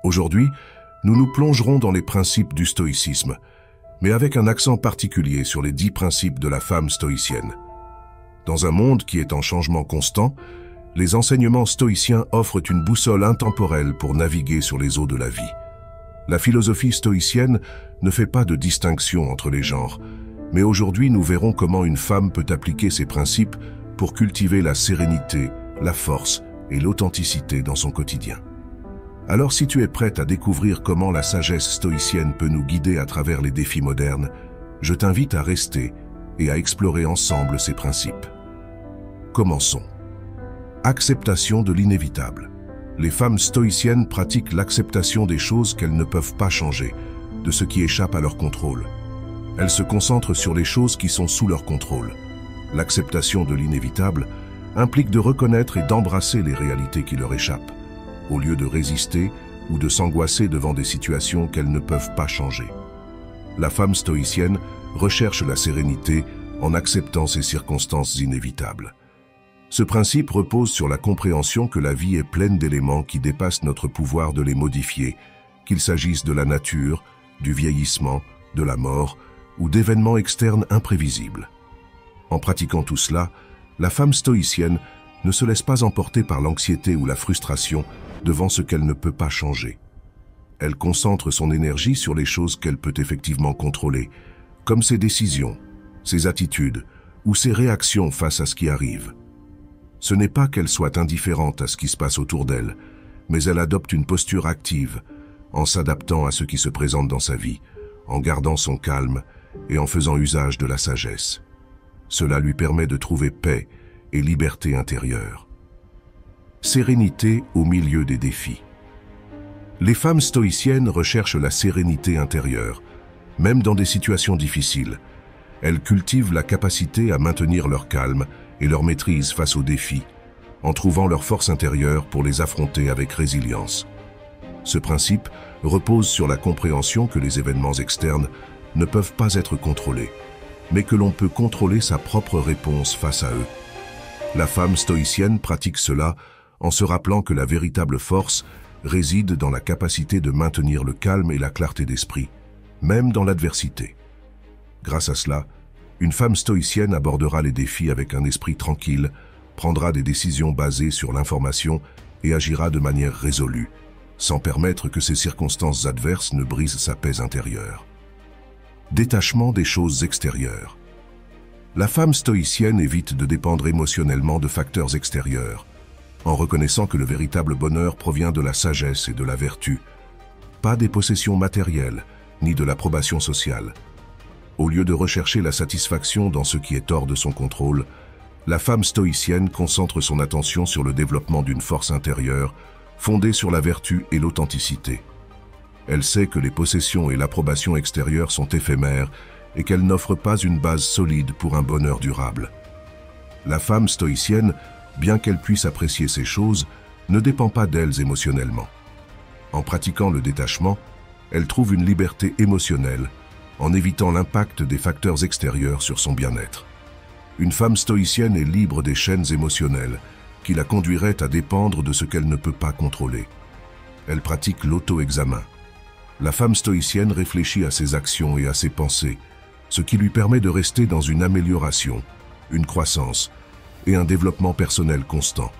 Aujourd'hui, nous nous plongerons dans les principes du stoïcisme, mais avec un accent particulier sur les 10 principes de la femme stoïcienne. Dans un monde qui est en changement constant, les enseignements stoïciens offrent une boussole intemporelle pour naviguer sur les eaux de la vie. La philosophie stoïcienne ne fait pas de distinction entre les genres, mais aujourd'hui nous verrons comment une femme peut appliquer ces principes pour cultiver la sérénité, la force et l'authenticité dans son quotidien. Alors si tu es prête à découvrir comment la sagesse stoïcienne peut nous guider à travers les défis modernes, je t'invite à rester et à explorer ensemble ces principes. Commençons. Acceptation de l'inévitable. Les femmes stoïciennes pratiquent l'acceptation des choses qu'elles ne peuvent pas changer, de ce qui échappe à leur contrôle. Elles se concentrent sur les choses qui sont sous leur contrôle. L'acceptation de l'inévitable implique de reconnaître et d'embrasser les réalités qui leur échappent, au lieu de résister ou de s'angoisser devant des situations qu'elles ne peuvent pas changer. La femme stoïcienne recherche la sérénité en acceptant ces circonstances inévitables. Ce principe repose sur la compréhension que la vie est pleine d'éléments qui dépassent notre pouvoir de les modifier, qu'il s'agisse de la nature, du vieillissement, de la mort ou d'événements externes imprévisibles. En pratiquant tout cela, la femme stoïcienne ne se laisse pas emporter par l'anxiété ou la frustration devant ce qu'elle ne peut pas changer. Elle concentre son énergie sur les choses qu'elle peut effectivement contrôler, comme ses décisions, ses attitudes ou ses réactions face à ce qui arrive. Ce n'est pas qu'elle soit indifférente à ce qui se passe autour d'elle, mais elle adopte une posture active, en s'adaptant à ce qui se présente dans sa vie, en gardant son calme et en faisant usage de la sagesse. Cela lui permet de trouver paix et liberté intérieure. Sérénité au milieu des défis. Les femmes stoïciennes recherchent la sérénité intérieure, même dans des situations difficiles. Elles cultivent la capacité à maintenir leur calme et leur maîtrise face aux défis, en trouvant leur force intérieure pour les affronter avec résilience. Ce principe repose sur la compréhension que les événements externes ne peuvent pas être contrôlés, mais que l'on peut contrôler sa propre réponse face à eux. La femme stoïcienne pratique cela en se rappelant que la véritable force réside dans la capacité de maintenir le calme et la clarté d'esprit, même dans l'adversité. Grâce à cela, une femme stoïcienne abordera les défis avec un esprit tranquille, prendra des décisions basées sur l'information et agira de manière résolue, sans permettre que ces circonstances adverses ne brisent sa paix intérieure. Détachement des choses extérieures. La femme stoïcienne évite de dépendre émotionnellement de facteurs extérieurs, en reconnaissant que le véritable bonheur provient de la sagesse et de la vertu, pas des possessions matérielles, ni de l'approbation sociale. Au lieu de rechercher la satisfaction dans ce qui est hors de son contrôle, la femme stoïcienne concentre son attention sur le développement d'une force intérieure fondée sur la vertu et l'authenticité. Elle sait que les possessions et l'approbation extérieure sont éphémères et qu'elles n'offrent pas une base solide pour un bonheur durable. La femme stoïcienne, bien qu'elle puisse apprécier ces choses, ne dépend pas d'elles émotionnellement. En pratiquant le détachement, elle trouve une liberté émotionnelle en évitant l'impact des facteurs extérieurs sur son bien-être. Une femme stoïcienne est libre des chaînes émotionnelles qui la conduiraient à dépendre de ce qu'elle ne peut pas contrôler. Elle pratique l'auto-examen. La femme stoïcienne réfléchit à ses actions et à ses pensées, ce qui lui permet de rester dans une amélioration, une croissance et un développement personnel constant.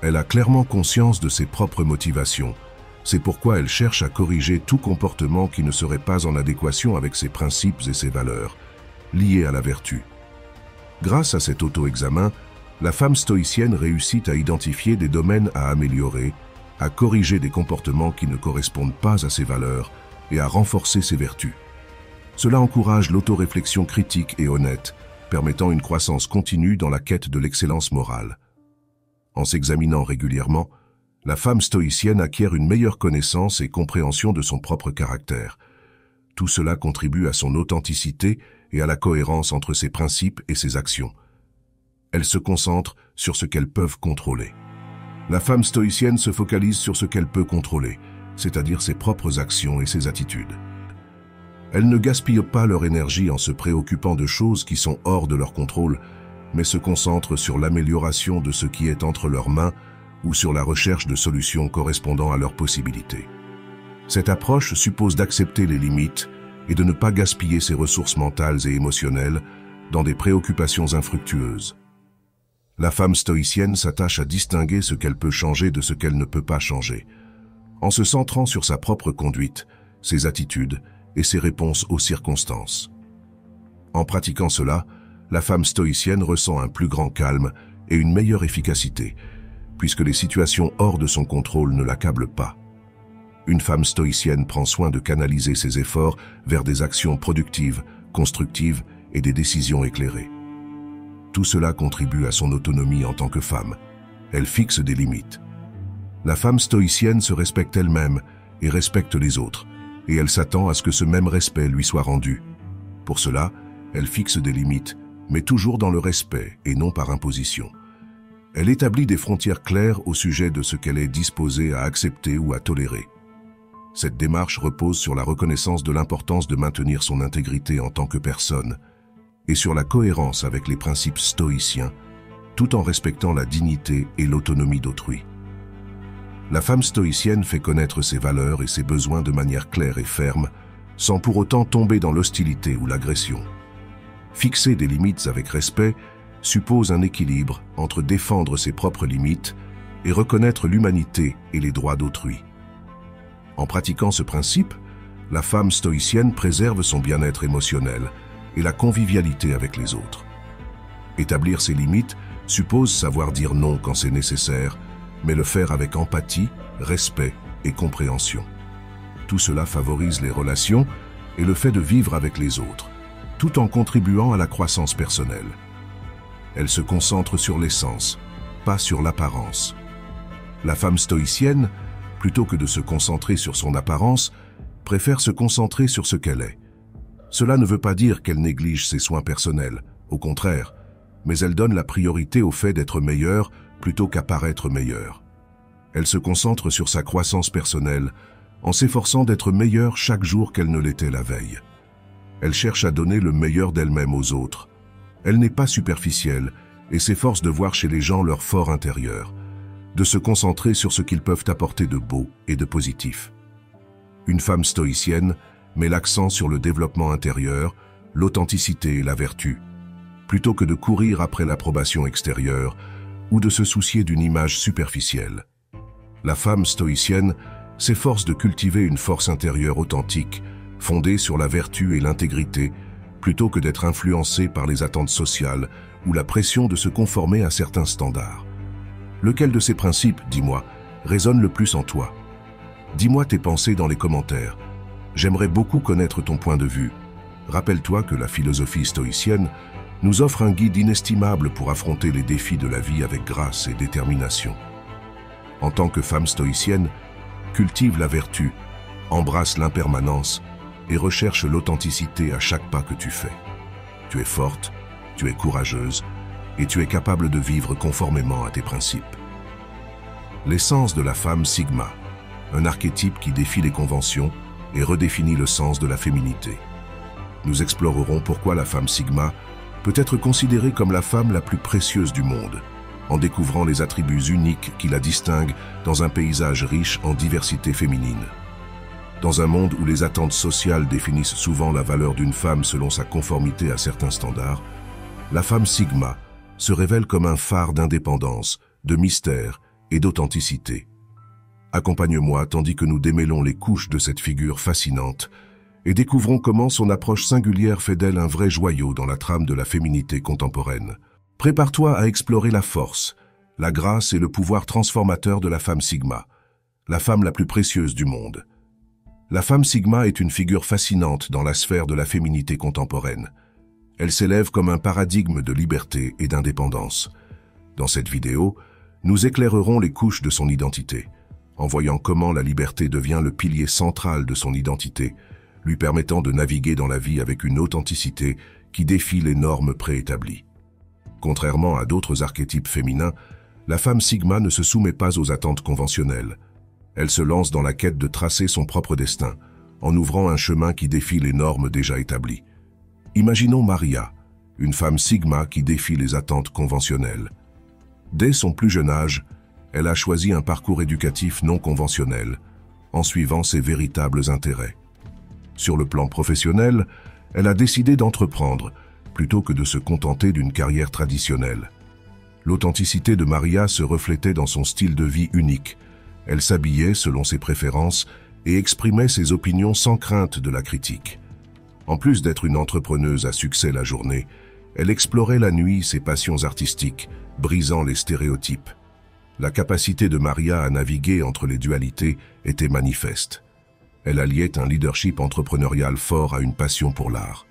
Elle a clairement conscience de ses propres motivations. C'est pourquoi elle cherche à corriger tout comportement qui ne serait pas en adéquation avec ses principes et ses valeurs, liés à la vertu. Grâce à cet auto-examen, la femme stoïcienne réussit à identifier des domaines à améliorer, à corriger des comportements qui ne correspondent pas à ses valeurs et à renforcer ses vertus. Cela encourage l'autoréflexion critique et honnête, permettant une croissance continue dans la quête de l'excellence morale. En s'examinant régulièrement, la femme stoïcienne acquiert une meilleure connaissance et compréhension de son propre caractère. Tout cela contribue à son authenticité et à la cohérence entre ses principes et ses actions. Elle se concentre sur ce qu'elles peuvent contrôler. La femme stoïcienne se focalise sur ce qu'elle peut contrôler, c'est-à-dire ses propres actions et ses attitudes. Elles ne gaspillent pas leur énergie en se préoccupant de choses qui sont hors de leur contrôle, mais se concentrent sur l'amélioration de ce qui est entre leurs mains ou sur la recherche de solutions correspondant à leurs possibilités. Cette approche suppose d'accepter les limites et de ne pas gaspiller ses ressources mentales et émotionnelles dans des préoccupations infructueuses. La femme stoïcienne s'attache à distinguer ce qu'elle peut changer de ce qu'elle ne peut pas changer, en se centrant sur sa propre conduite, ses attitudes et ses réponses aux circonstances. En pratiquant cela, la femme stoïcienne ressent un plus grand calme et une meilleure efficacité, puisque les situations hors de son contrôle ne l'accablent pas. Une femme stoïcienne prend soin de canaliser ses efforts vers des actions productives, constructives et des décisions éclairées. Tout cela contribue à son autonomie en tant que femme. Elle fixe des limites. La femme stoïcienne se respecte elle-même et respecte les autres, et elle s'attend à ce que ce même respect lui soit rendu. Pour cela, elle fixe des limites, mais toujours dans le respect et non par imposition. Elle établit des frontières claires au sujet de ce qu'elle est disposée à accepter ou à tolérer. Cette démarche repose sur la reconnaissance de l'importance de maintenir son intégrité en tant que personne et sur la cohérence avec les principes stoïciens, tout en respectant la dignité et l'autonomie d'autrui. La femme stoïcienne fait connaître ses valeurs et ses besoins de manière claire et ferme, sans pour autant tomber dans l'hostilité ou l'agression. Fixer des limites avec respect suppose un équilibre entre défendre ses propres limites et reconnaître l'humanité et les droits d'autrui. En pratiquant ce principe, la femme stoïcienne préserve son bien-être émotionnel et la convivialité avec les autres. Établir ses limites suppose savoir dire non quand c'est nécessaire, mais le faire avec empathie, respect et compréhension. Tout cela favorise les relations et le fait de vivre avec les autres, tout en contribuant à la croissance personnelle. Elle se concentre sur l'essence, pas sur l'apparence. La femme stoïcienne, plutôt que de se concentrer sur son apparence, préfère se concentrer sur ce qu'elle est. Cela ne veut pas dire qu'elle néglige ses soins personnels, au contraire, mais elle donne la priorité au fait d'être meilleure plutôt qu'à paraître meilleure. Elle se concentre sur sa croissance personnelle en s'efforçant d'être meilleure chaque jour qu'elle ne l'était la veille. Elle cherche à donner le meilleur d'elle-même aux autres. Elle n'est pas superficielle et s'efforce de voir chez les gens leur fort intérieur, de se concentrer sur ce qu'ils peuvent apporter de beau et de positif. Une femme stoïcienne met l'accent sur le développement intérieur, l'authenticité et la vertu, plutôt que de courir après l'approbation extérieure ou de se soucier d'une image superficielle. La femme stoïcienne s'efforce de cultiver une force intérieure authentique, fondée sur la vertu et l'intégrité, plutôt que d'être influencée par les attentes sociales ou la pression de se conformer à certains standards. Lequel de ces principes, dis-moi, résonne le plus en toi? Dis-moi tes pensées dans les commentaires. J'aimerais beaucoup connaître ton point de vue. Rappelle-toi que la philosophie stoïcienne nous offre un guide inestimable pour affronter les défis de la vie avec grâce et détermination. En tant que femme stoïcienne, cultive la vertu, embrasse l'impermanence et recherche l'authenticité à chaque pas que tu fais. Tu es forte, tu es courageuse et tu es capable de vivre conformément à tes principes. L'essence de la femme Sigma, un archétype qui défie les conventions et redéfinit le sens de la féminité. Nous explorerons pourquoi la femme Sigma peut être considérée comme la femme la plus précieuse du monde, en découvrant les attributs uniques qui la distinguent dans un paysage riche en diversité féminine. Dans un monde où les attentes sociales définissent souvent la valeur d'une femme selon sa conformité à certains standards, la femme Sigma se révèle comme un phare d'indépendance, de mystère et d'authenticité. Accompagne-moi tandis que nous démêlons les couches de cette figure fascinante et découvrons comment son approche singulière fait d'elle un vrai joyau dans la trame de la féminité contemporaine. Prépare-toi à explorer la force, la grâce et le pouvoir transformateur de la femme Sigma, la femme la plus précieuse du monde. La femme Sigma est une figure fascinante dans la sphère de la féminité contemporaine. Elle s'élève comme un paradigme de liberté et d'indépendance. Dans cette vidéo, nous éclairerons les couches de son identité, en voyant comment la liberté devient le pilier central de son identité, lui permettant de naviguer dans la vie avec une authenticité qui défie les normes préétablies. Contrairement à d'autres archétypes féminins, la femme Sigma ne se soumet pas aux attentes conventionnelles. Elle se lance dans la quête de tracer son propre destin, en ouvrant un chemin qui défie les normes déjà établies. Imaginons Maria, une femme Sigma qui défie les attentes conventionnelles. Dès son plus jeune âge, elle a choisi un parcours éducatif non conventionnel, en suivant ses véritables intérêts. Sur le plan professionnel, elle a décidé d'entreprendre, plutôt que de se contenter d'une carrière traditionnelle. L'authenticité de Maria se reflétait dans son style de vie unique. Elle s'habillait selon ses préférences et exprimait ses opinions sans crainte de la critique. En plus d'être une entrepreneuse à succès la journée, elle explorait la nuit ses passions artistiques, brisant les stéréotypes. La capacité de Maria à naviguer entre les dualités était manifeste. Elle alliait un leadership entrepreneurial fort à une passion pour l'art.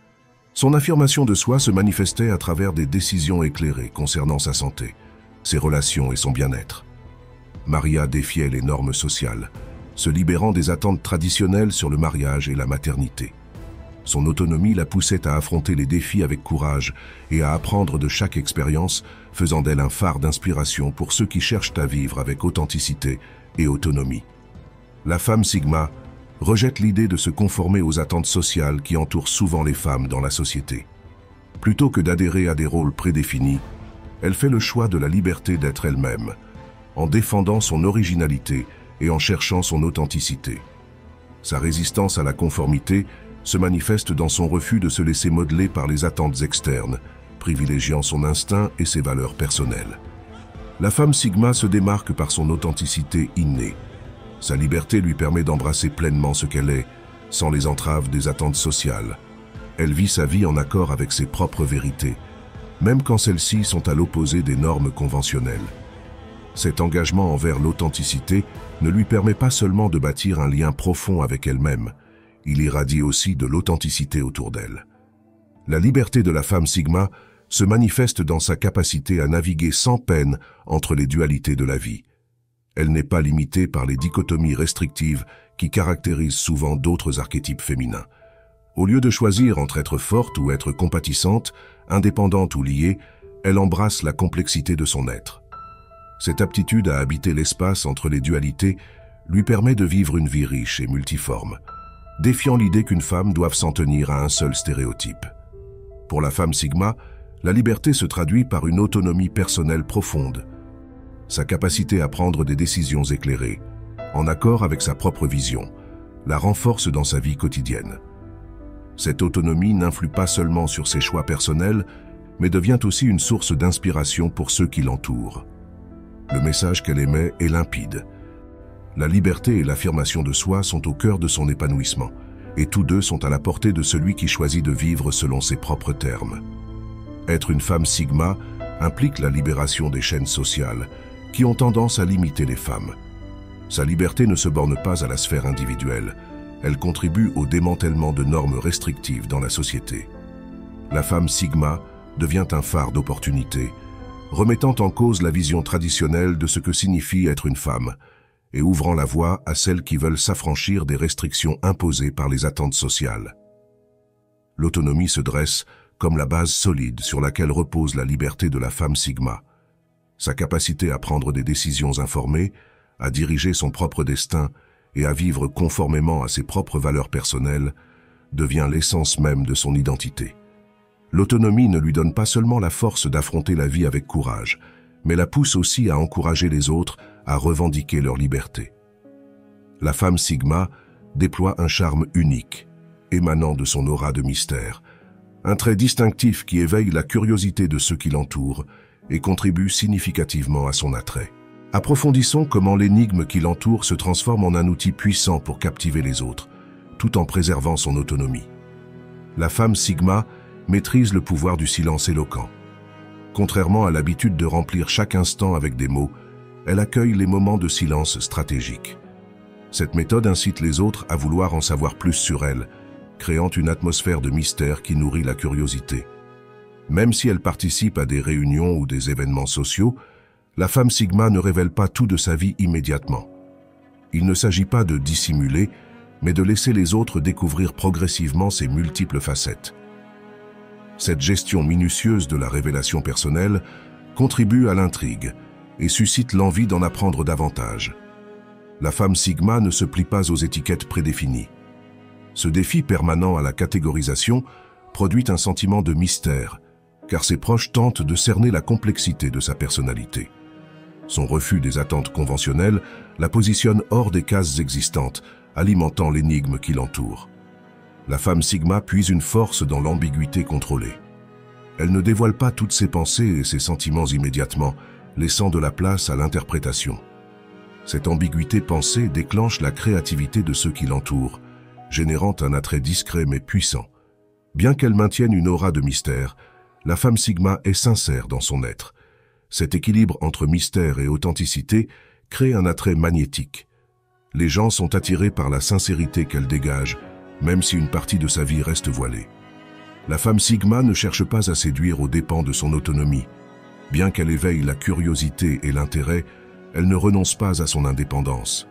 Son affirmation de soi se manifestait à travers des décisions éclairées concernant sa santé, ses relations et son bien-être. Maria défiait les normes sociales, se libérant des attentes traditionnelles sur le mariage et la maternité. Son autonomie la poussait à affronter les défis avec courage et à apprendre de chaque expérience, faisant d'elle un phare d'inspiration pour ceux qui cherchent à vivre avec authenticité et autonomie. La femme Sigma rejette l'idée de se conformer aux attentes sociales qui entourent souvent les femmes dans la société. Plutôt que d'adhérer à des rôles prédéfinis, elle fait le choix de la liberté d'être elle-même, en défendant son originalité et en cherchant son authenticité. Sa résistance à la conformité se manifeste dans son refus de se laisser modeler par les attentes externes, privilégiant son instinct et ses valeurs personnelles. La femme Sigma se démarque par son authenticité innée. Sa liberté lui permet d'embrasser pleinement ce qu'elle est, sans les entraves des attentes sociales. Elle vit sa vie en accord avec ses propres vérités, même quand celles-ci sont à l'opposé des normes conventionnelles. Cet engagement envers l'authenticité ne lui permet pas seulement de bâtir un lien profond avec elle-même, il irradie aussi de l'authenticité autour d'elle. La liberté de la femme Sigma se manifeste dans sa capacité à naviguer sans peine entre les dualités de la vie. Elle n'est pas limitée par les dichotomies restrictives qui caractérisent souvent d'autres archétypes féminins. Au lieu de choisir entre être forte ou être compatissante, indépendante ou liée, elle embrasse la complexité de son être. Cette aptitude à habiter l'espace entre les dualités lui permet de vivre une vie riche et multiforme, défiant l'idée qu'une femme doive s'en tenir à un seul stéréotype. Pour la femme Sigma, la liberté se traduit par une autonomie personnelle profonde. Sa capacité à prendre des décisions éclairées, en accord avec sa propre vision, la renforce dans sa vie quotidienne. Cette autonomie n'influe pas seulement sur ses choix personnels, mais devient aussi une source d'inspiration pour ceux qui l'entourent. Le message qu'elle émet est limpide. La liberté et l'affirmation de soi sont au cœur de son épanouissement, et tous deux sont à la portée de celui qui choisit de vivre selon ses propres termes. Être une femme Sigma implique la libération des chaînes sociales, qui ont tendance à limiter les femmes. Sa liberté ne se borne pas à la sphère individuelle, elle contribue au démantèlement de normes restrictives dans la société. La femme Sigma devient un phare d'opportunité, remettant en cause la vision traditionnelle de ce que signifie être une femme, et ouvrant la voie à celles qui veulent s'affranchir des restrictions imposées par les attentes sociales. L'autonomie se dresse comme la base solide sur laquelle repose la liberté de la femme Sigma. Sa capacité à prendre des décisions informées, à diriger son propre destin et à vivre conformément à ses propres valeurs personnelles devient l'essence même de son identité. L'autonomie ne lui donne pas seulement la force d'affronter la vie avec courage, mais la pousse aussi à encourager les autres à revendiquer leur liberté. La femme Sigma déploie un charme unique, émanant de son aura de mystère, un trait distinctif qui éveille la curiosité de ceux qui l'entourent et contribue significativement à son attrait. Approfondissons comment l'énigme qui l'entoure se transforme en un outil puissant pour captiver les autres, tout en préservant son autonomie. La femme Sigma maîtrise le pouvoir du silence éloquent. Contrairement à l'habitude de remplir chaque instant avec des mots, elle accueille les moments de silence stratégiques. Cette méthode incite les autres à vouloir en savoir plus sur elle, créant une atmosphère de mystère qui nourrit la curiosité. Même si elle participe à des réunions ou des événements sociaux, la femme Sigma ne révèle pas tout de sa vie immédiatement. Il ne s'agit pas de dissimuler, mais de laisser les autres découvrir progressivement ses multiples facettes. Cette gestion minutieuse de la révélation personnelle contribue à l'intrigue et suscite l'envie d'en apprendre davantage. La femme Sigma ne se plie pas aux étiquettes prédéfinies. Ce défi permanent à la catégorisation produit un sentiment de mystère, car ses proches tentent de cerner la complexité de sa personnalité. Son refus des attentes conventionnelles la positionne hors des cases existantes, alimentant l'énigme qui l'entoure. La femme Sigma puise une force dans l'ambiguïté contrôlée. Elle ne dévoile pas toutes ses pensées et ses sentiments immédiatement, laissant de la place à l'interprétation. Cette ambiguïté pensée déclenche la créativité de ceux qui l'entourent, générant un attrait discret mais puissant. Bien qu'elle maintienne une aura de mystère, la femme Sigma est sincère dans son être. Cet équilibre entre mystère et authenticité crée un attrait magnétique. Les gens sont attirés par la sincérité qu'elle dégage, même si une partie de sa vie reste voilée. La femme Sigma ne cherche pas à séduire aux dépens de son autonomie. Bien qu'elle éveille la curiosité et l'intérêt, elle ne renonce pas à son indépendance.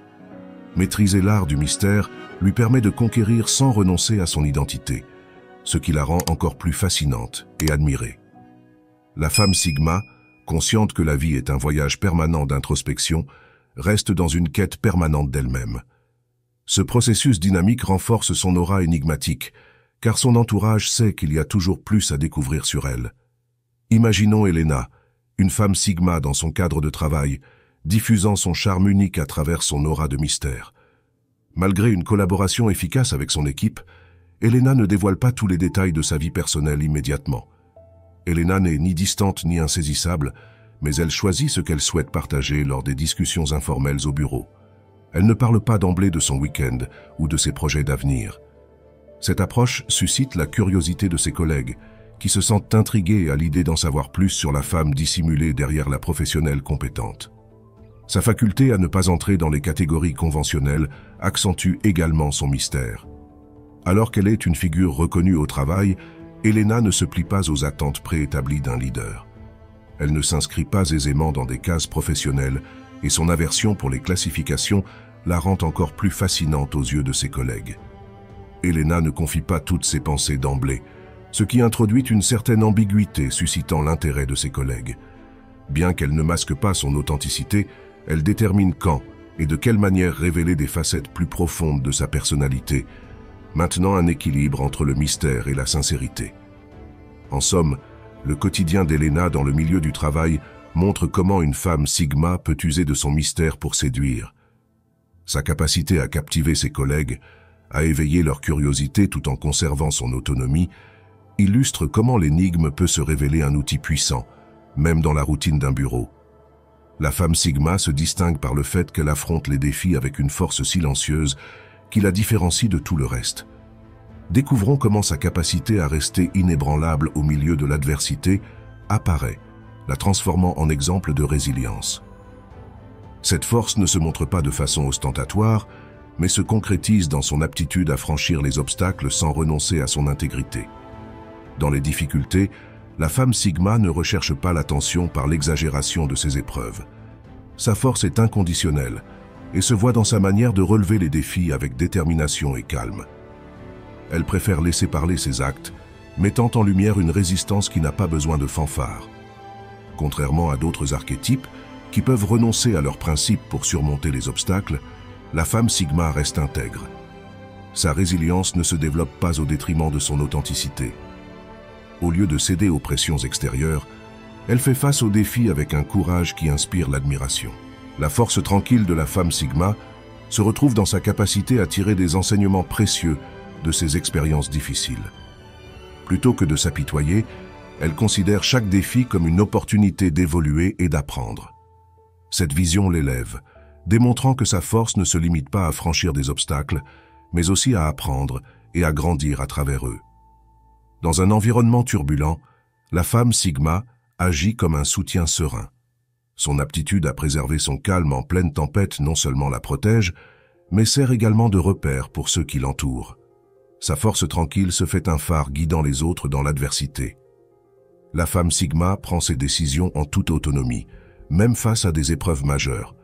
Maîtriser l'art du mystère lui permet de conquérir sans renoncer à son identité, ce qui la rend encore plus fascinante et admirée. La femme Sigma, consciente que la vie est un voyage permanent d'introspection, reste dans une quête permanente d'elle-même. Ce processus dynamique renforce son aura énigmatique, car son entourage sait qu'il y a toujours plus à découvrir sur elle. Imaginons Elena, une femme Sigma dans son cadre de travail, diffusant son charme unique à travers son aura de mystère. Malgré une collaboration efficace avec son équipe, Elena ne dévoile pas tous les détails de sa vie personnelle immédiatement. Elena n'est ni distante ni insaisissable, mais elle choisit ce qu'elle souhaite partager lors des discussions informelles au bureau. Elle ne parle pas d'emblée de son week-end ou de ses projets d'avenir. Cette approche suscite la curiosité de ses collègues, qui se sentent intrigués à l'idée d'en savoir plus sur la femme dissimulée derrière la professionnelle compétente. Sa faculté à ne pas entrer dans les catégories conventionnelles accentue également son mystère. Alors qu'elle est une figure reconnue au travail, Elena ne se plie pas aux attentes préétablies d'un leader. Elle ne s'inscrit pas aisément dans des cases professionnelles et son aversion pour les classifications la rend encore plus fascinante aux yeux de ses collègues. Elena ne confie pas toutes ses pensées d'emblée, ce qui introduit une certaine ambiguïté suscitant l'intérêt de ses collègues. Bien qu'elle ne masque pas son authenticité, elle détermine quand et de quelle manière révéler des facettes plus profondes de sa personnalité, maintenant un équilibre entre le mystère et la sincérité. En somme, le quotidien d'Elena dans le milieu du travail montre comment une femme Sigma peut user de son mystère pour séduire. Sa capacité à captiver ses collègues, à éveiller leur curiosité tout en conservant son autonomie, illustre comment l'énigme peut se révéler un outil puissant, même dans la routine d'un bureau. La femme Sigma se distingue par le fait qu'elle affronte les défis avec une force silencieuse qui la différencie de tout le reste. Découvrons comment sa capacité à rester inébranlable au milieu de l'adversité apparaît, la transformant en exemple de résilience. Cette force ne se montre pas de façon ostentatoire, mais se concrétise dans son aptitude à franchir les obstacles sans renoncer à son intégrité. Dans les difficultés, la femme Sigma ne recherche pas l'attention par l'exagération de ses épreuves. Sa force est inconditionnelle et se voit dans sa manière de relever les défis avec détermination et calme. Elle préfère laisser parler ses actes, mettant en lumière une résistance qui n'a pas besoin de fanfare. Contrairement à d'autres archétypes qui peuvent renoncer à leurs principes pour surmonter les obstacles, la femme Sigma reste intègre. Sa résilience ne se développe pas au détriment de son authenticité. Au lieu de céder aux pressions extérieures, elle fait face aux défis avec un courage qui inspire l'admiration. La force tranquille de la femme Sigma se retrouve dans sa capacité à tirer des enseignements précieux de ses expériences difficiles. Plutôt que de s'apitoyer, elle considère chaque défi comme une opportunité d'évoluer et d'apprendre. Cette vision l'élève, démontrant que sa force ne se limite pas à franchir des obstacles, mais aussi à apprendre et à grandir à travers eux. Dans un environnement turbulent, la femme Sigma agit comme un soutien serein. Son aptitude à préserver son calme en pleine tempête non seulement la protège, mais sert également de repère pour ceux qui l'entourent. Sa force tranquille se fait un phare guidant les autres dans l'adversité. La femme Sigma prend ses décisions en toute autonomie, même face à des épreuves majeures.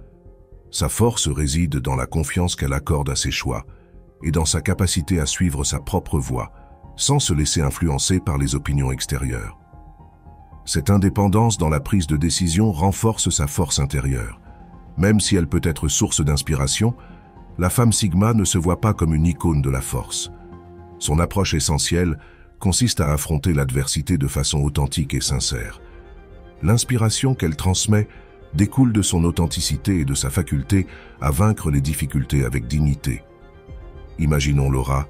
Sa force réside dans la confiance qu'elle accorde à ses choix et dans sa capacité à suivre sa propre voie, sans se laisser influencer par les opinions extérieures. Cette indépendance dans la prise de décision renforce sa force intérieure. Même si elle peut être source d'inspiration, la femme Sigma ne se voit pas comme une icône de la force. Son approche essentielle consiste à affronter l'adversité de façon authentique et sincère. L'inspiration qu'elle transmet découle de son authenticité et de sa faculté à vaincre les difficultés avec dignité. Imaginons Laura,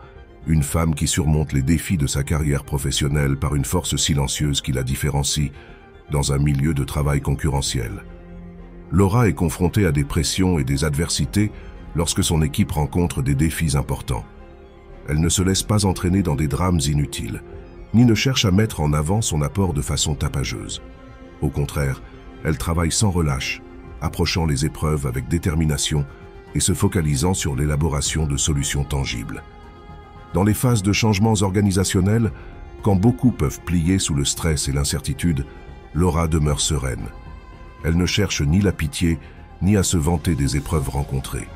une femme qui surmonte les défis de sa carrière professionnelle par une force silencieuse qui la différencie dans un milieu de travail concurrentiel. Laura est confrontée à des pressions et des adversités lorsque son équipe rencontre des défis importants. Elle ne se laisse pas entraîner dans des drames inutiles, ni ne cherche à mettre en avant son apport de façon tapageuse. Au contraire, elle travaille sans relâche, approchant les épreuves avec détermination et se focalisant sur l'élaboration de solutions tangibles. Dans les phases de changements organisationnels, quand beaucoup peuvent plier sous le stress et l'incertitude, Laura demeure sereine. Elle ne cherche ni la pitié, ni à se vanter des épreuves rencontrées.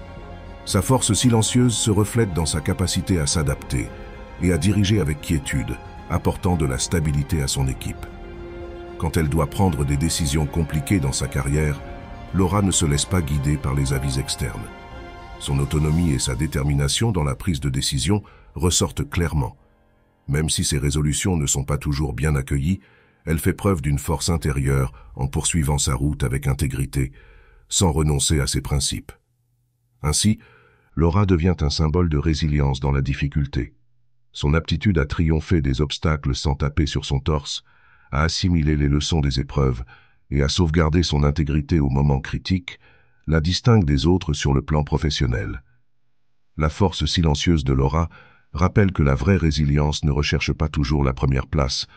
Sa force silencieuse se reflète dans sa capacité à s'adapter et à diriger avec quiétude, apportant de la stabilité à son équipe. Quand elle doit prendre des décisions compliquées dans sa carrière, Laura ne se laisse pas guider par les avis externes. Son autonomie et sa détermination dans la prise de décision ressortent clairement. Même si ses résolutions ne sont pas toujours bien accueillies, elle fait preuve d'une force intérieure en poursuivant sa route avec intégrité, sans renoncer à ses principes. Ainsi, Laura devient un symbole de résilience dans la difficulté. Son aptitude à triompher des obstacles sans taper sur son torse, à assimiler les leçons des épreuves et à sauvegarder son intégrité au moment critique, la distingue des autres sur le plan professionnel. La force silencieuse de Laura rappelle que la vraie résilience ne recherche pas toujours la première place,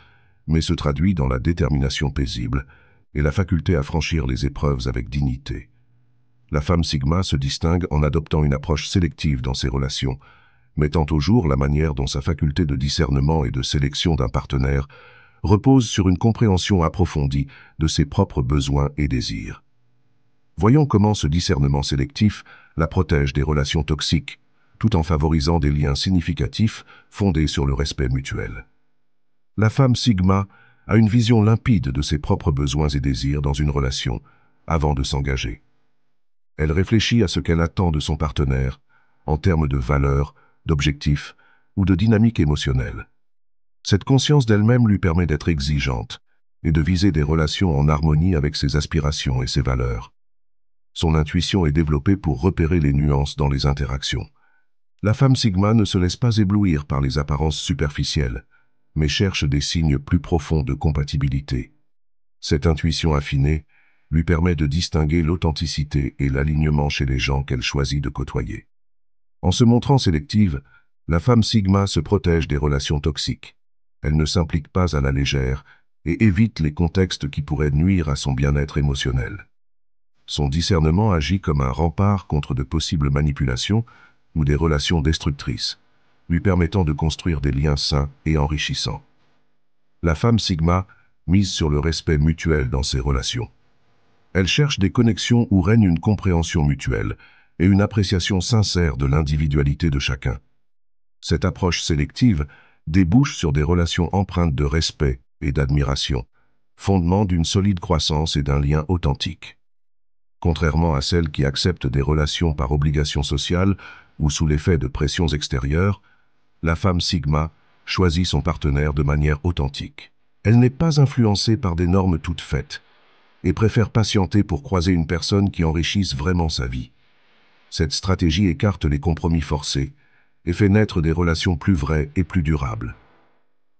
mais se traduit dans la détermination paisible et la faculté à franchir les épreuves avec dignité. La femme Sigma se distingue en adoptant une approche sélective dans ses relations, mettant au jour la manière dont sa faculté de discernement et de sélection d'un partenaire repose sur une compréhension approfondie de ses propres besoins et désirs. Voyons comment ce discernement sélectif la protège des relations toxiques, tout en favorisant des liens significatifs fondés sur le respect mutuel. La femme Sigma a une vision limpide de ses propres besoins et désirs dans une relation, avant de s'engager. Elle réfléchit à ce qu'elle attend de son partenaire, en termes de valeurs, d'objectifs ou de dynamique émotionnelle. Cette conscience d'elle-même lui permet d'être exigeante et de viser des relations en harmonie avec ses aspirations et ses valeurs. Son intuition est développée pour repérer les nuances dans les interactions. La femme Sigma ne se laisse pas éblouir par les apparences superficielles, mais cherche des signes plus profonds de compatibilité. Cette intuition affinée lui permet de distinguer l'authenticité et l'alignement chez les gens qu'elle choisit de côtoyer. En se montrant sélective, la femme Sigma se protège des relations toxiques. Elle ne s'implique pas à la légère et évite les contextes qui pourraient nuire à son bien-être émotionnel. Son discernement agit comme un rempart contre de possibles manipulations ou des relations destructrices, lui permettant de construire des liens sains et enrichissants. La femme Sigma mise sur le respect mutuel dans ses relations. Elle cherche des connexions où règne une compréhension mutuelle et une appréciation sincère de l'individualité de chacun. Cette approche sélective débouche sur des relations empreintes de respect et d'admiration, fondement d'une solide croissance et d'un lien authentique. Contrairement à celles qui acceptent des relations par obligation sociale ou sous l'effet de pressions extérieures, la femme Sigma choisit son partenaire de manière authentique. Elle n'est pas influencée par des normes toutes faites et préfère patienter pour croiser une personne qui enrichisse vraiment sa vie. Cette stratégie écarte les compromis forcés et fait naître des relations plus vraies et plus durables.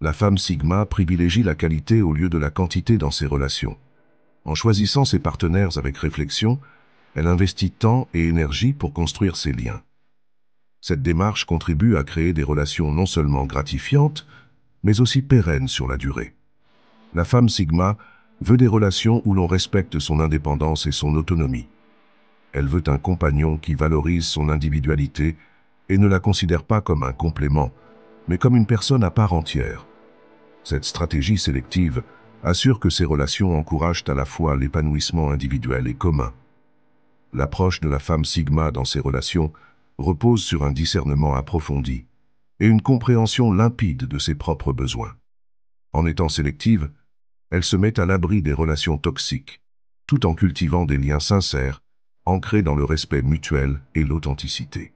La femme Sigma privilégie la qualité au lieu de la quantité dans ses relations. En choisissant ses partenaires avec réflexion, elle investit temps et énergie pour construire ses liens. Cette démarche contribue à créer des relations non seulement gratifiantes, mais aussi pérennes sur la durée. La femme Sigma veut des relations où l'on respecte son indépendance et son autonomie. Elle veut un compagnon qui valorise son individualité et ne la considère pas comme un complément, mais comme une personne à part entière. Cette stratégie sélective assure que ces relations encouragent à la fois l'épanouissement individuel et commun. L'approche de la femme Sigma dans ses relations repose sur un discernement approfondi et une compréhension limpide de ses propres besoins. En étant sélective, elle se met à l'abri des relations toxiques, tout en cultivant des liens sincères, ancrés dans le respect mutuel et l'authenticité.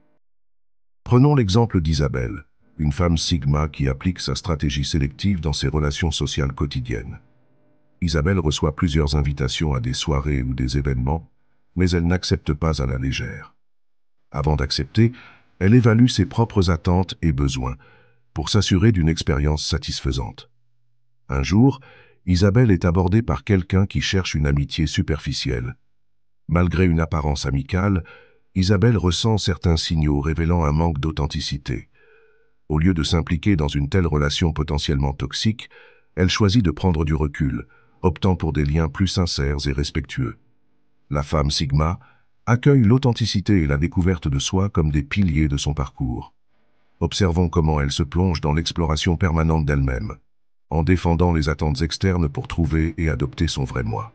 Prenons l'exemple d'Isabelle, une femme Sigma qui applique sa stratégie sélective dans ses relations sociales quotidiennes. Isabelle reçoit plusieurs invitations à des soirées ou des événements, mais elle n'accepte pas à la légère. Avant d'accepter, elle évalue ses propres attentes et besoins pour s'assurer d'une expérience satisfaisante. Un jour, Isabelle est abordée par quelqu'un qui cherche une amitié superficielle. Malgré une apparence amicale, Isabelle ressent certains signaux révélant un manque d'authenticité. Au lieu de s'impliquer dans une telle relation potentiellement toxique, elle choisit de prendre du recul, optant pour des liens plus sincères et respectueux. La femme Sigma accueille l'authenticité et la découverte de soi comme des piliers de son parcours. Observons comment elle se plonge dans l'exploration permanente d'elle-même, en défendant les attentes externes pour trouver et adopter son vrai moi.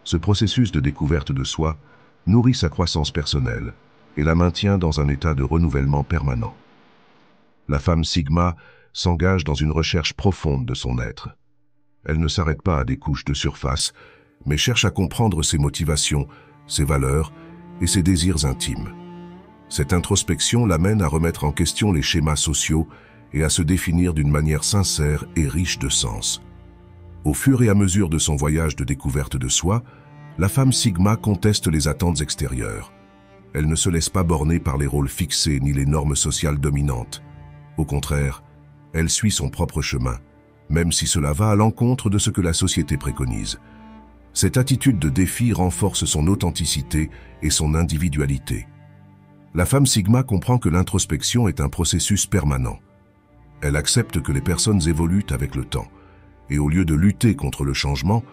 Ce processus de découverte de soi nourrit sa croissance personnelle et la maintient dans un état de renouvellement permanent. La femme Sigma s'engage dans une recherche profonde de son être. Elle ne s'arrête pas à des couches de surface, mais cherche à comprendre ses motivations, ses valeurs et ses désirs intimes. Cette introspection l'amène à remettre en question les schémas sociaux et à se définir d'une manière sincère et riche de sens. Au fur et à mesure de son voyage de découverte de soi, la femme Sigma conteste les attentes extérieures. Elle ne se laisse pas borner par les rôles fixés ni les normes sociales dominantes. Au contraire, elle suit son propre chemin, même si cela va à l'encontre de ce que la société préconise. Cette attitude de défi renforce son authenticité et son individualité. La femme Sigma comprend que l'introspection est un processus permanent. Elle accepte que les personnes évoluent avec le temps, et au lieu de lutter contre le changement,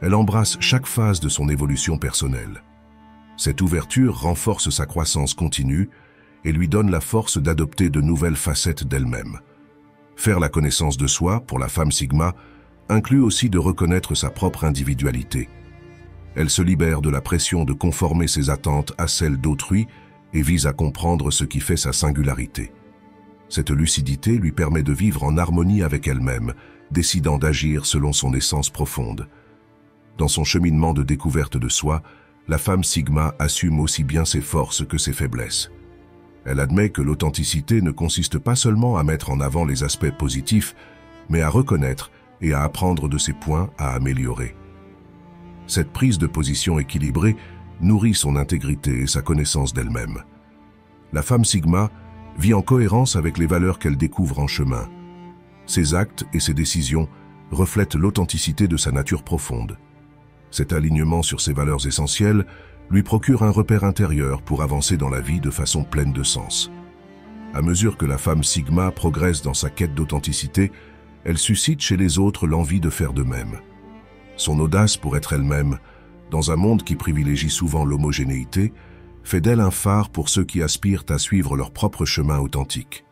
elle embrasse chaque phase de son évolution personnelle. Cette ouverture renforce sa croissance continue et lui donne la force d'adopter de nouvelles facettes d'elle-même. Faire la connaissance de soi, pour la femme Sigma, inclut aussi de reconnaître sa propre individualité. Elle se libère de la pression de conformer ses attentes à celles d'autrui et vise à comprendre ce qui fait sa singularité. Cette lucidité lui permet de vivre en harmonie avec elle-même, décidant d'agir selon son essence profonde. Dans son cheminement de découverte de soi, la femme Sigma assume aussi bien ses forces que ses faiblesses. Elle admet que l'authenticité ne consiste pas seulement à mettre en avant les aspects positifs, mais à reconnaître et à apprendre de ses points à améliorer. Cette prise de position équilibrée nourrit son intégrité et sa connaissance d'elle-même. La femme Sigma vit en cohérence avec les valeurs qu'elle découvre en chemin. Ses actes et ses décisions reflètent l'authenticité de sa nature profonde. Cet alignement sur ses valeurs essentielles lui procure un repère intérieur pour avancer dans la vie de façon pleine de sens. À mesure que la femme Sigma progresse dans sa quête d'authenticité, elle suscite chez les autres l'envie de faire de même. Son audace pour être elle-même, dans un monde qui privilégie souvent l'homogénéité, fait d'elle un phare pour ceux qui aspirent à suivre leur propre chemin authentique.